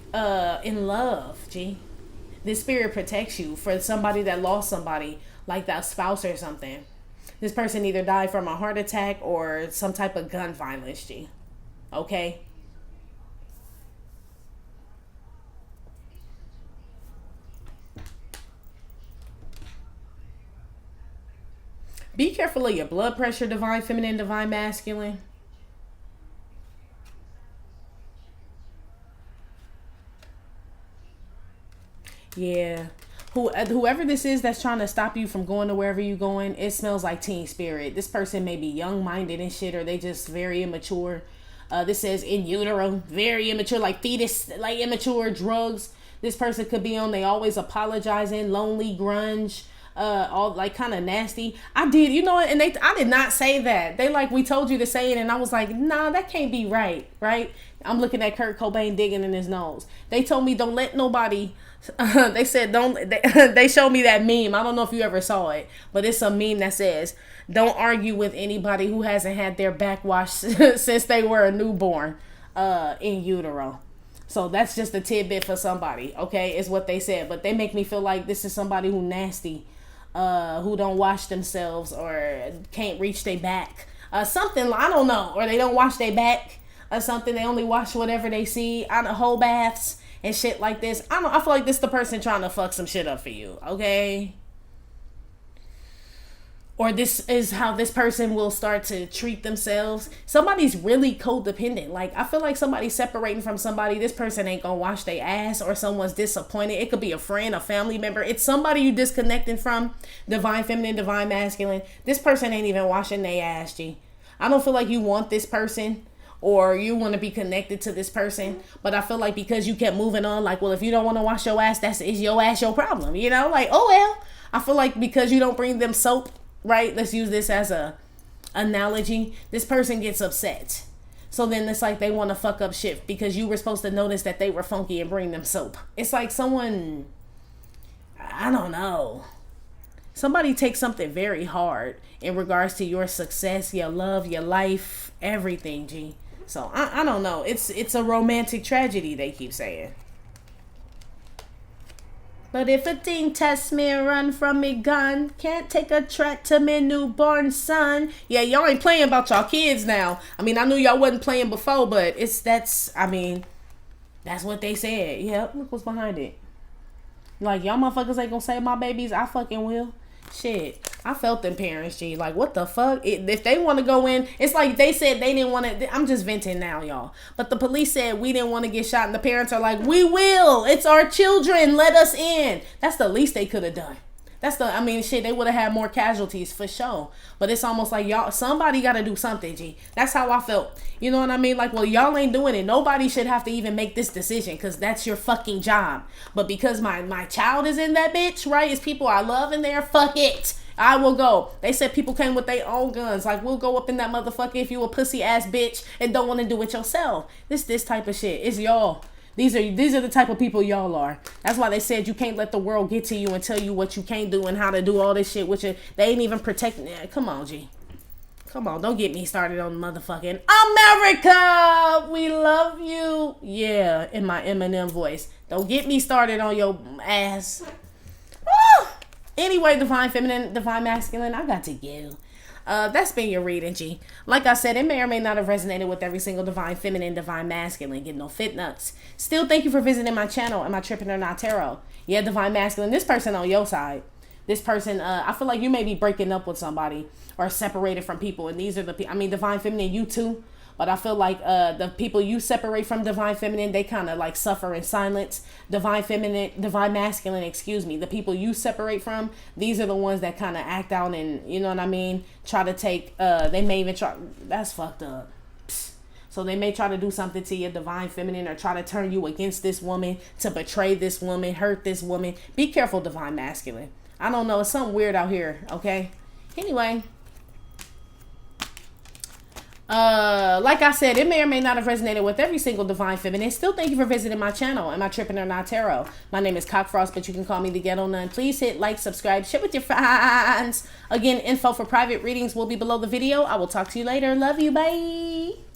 S1: in love, G. This spirit protects you for somebody that lost somebody, like that spouse or something. This person either died from a heart attack or some type of gun violence, G. Okay? Be careful of your blood pressure, Divine Feminine, Divine Masculine. Yeah. Whoever this is that's trying to stop you from going to wherever you're going, it smells like teen spirit. This person may be young-minded and shit, or they just very immature. This says in utero, very immature, like fetus, like immature, drugs. This person could be on, they always apologizing, lonely, grunge, all like kind of nasty. I did, you know what? And I did not say that. They like, we told you to say it, and I was like, nah, that can't be right, right? I'm looking at Kurt Cobain digging in his nose. They told me don't let nobody. They said they showed me that meme. I don't know if you ever saw it, but it's a meme that says don't argue with anybody who hasn't had their back washed since they were a newborn in utero. So that's just a tidbit for somebody, okay, is what they said. But they make me feel like this is somebody who nasty, who don't wash themselves or can't reach their back, something, I don't know, or they don't wash their back or something. They only wash whatever they see on the whole baths and shit like this. I feel like this is the person trying to fuck some shit up for you, okay? Or this is how this person will start to treat themselves. Somebody's really codependent. Like, I feel like somebody's separating from somebody. This person ain't gonna wash their ass, or someone's disappointed. It could be a friend, a family member. It's somebody you disconnecting from. Divine Feminine, Divine Masculine. This person ain't even washing their ass, G. I don't feel like you want this person, or you want to be connected to this person, but I feel like because you kept moving on, like, well, if you don't want to wash your ass, is your ass your problem, you know? Like, oh well. I feel like because you don't bring them soap, right? Let's use this as a analogy. This person gets upset. So then it's like they want to fuck up shit because you were supposed to notice that they were funky and bring them soap. It's like someone, I don't know. Somebody takes something very hard in regards to your success, your love, your life, everything, G. So I don't know. It's a romantic tragedy, they keep saying. But if a thing tests me and run from me gun, can't take a threat to me newborn son. Yeah, y'all ain't playing about y'all kids now. I mean, I knew y'all wasn't playing before, but that's what they said. Yep, look what's behind it. Like, y'all motherfuckers ain't gonna save my babies. I fucking will. Shit, I felt them parents, G. Like, what the fuck? If they want to go in, it's like they said they didn't want to. I'm just venting now, y'all. But the police said we didn't want to get shot, and the parents are like, we will. It's our children. Let us in. That's the least they could have done. Shit, they would have had more casualties for sure. But it's almost like y'all, somebody got to do something, G. That's how I felt. You know what I mean? Like, well, y'all ain't doing it. Nobody should have to even make this decision because that's your fucking job. But because my child is in that bitch, right? It's people I love in there. Fuck it. I will go. They said people came with their own guns. Like, we'll go up in that motherfucker if you a pussy ass bitch and don't want to do it yourself. This type of shit. It's y'all. These are the type of people y'all are. That's why they said you can't let the world get to you and tell you what you can't do and how to do all this shit, which they ain't even protecting. Yeah, come on, G. Come on, don't get me started on motherfucking America. We love you. Yeah, in my Eminem voice. Don't get me started on your ass. Woo! Anyway, Divine Feminine, Divine Masculine, I got to go. That's been your reading, G. Like I said, it may or may not have resonated with every single divine feminine, divine masculine. Get no fit nuts. Still, thank you for visiting my channel. Am I tripping or not, tarot? Yeah, divine masculine. This person on your side. This person, I feel like you may be breaking up with somebody or separated from people. And these are the people, I mean, divine feminine, you too. But I feel like the people you separate from divine feminine, they kind of like suffer in silence. Divine feminine, divine masculine, excuse me. The people you separate from, these are the ones that kind of act out and, you know what I mean, try to take, they may even try, that's fucked up. Psst. So they may try to do something to your divine feminine or try to turn you against this woman, to betray this woman, hurt this woman. Be careful, divine masculine. I don't know, it's something weird out here, okay? Anyway. Like I said, it may or may not have resonated with every single divine feminine. Still, thank you for visiting my channel. Am I tripping or not, tarot? My name is Cockfrost, but you can call me the Ghetto Nun. Please hit like, subscribe, share with your friends. Again, info for private readings will be below the video. I will talk to you later. Love you. Bye.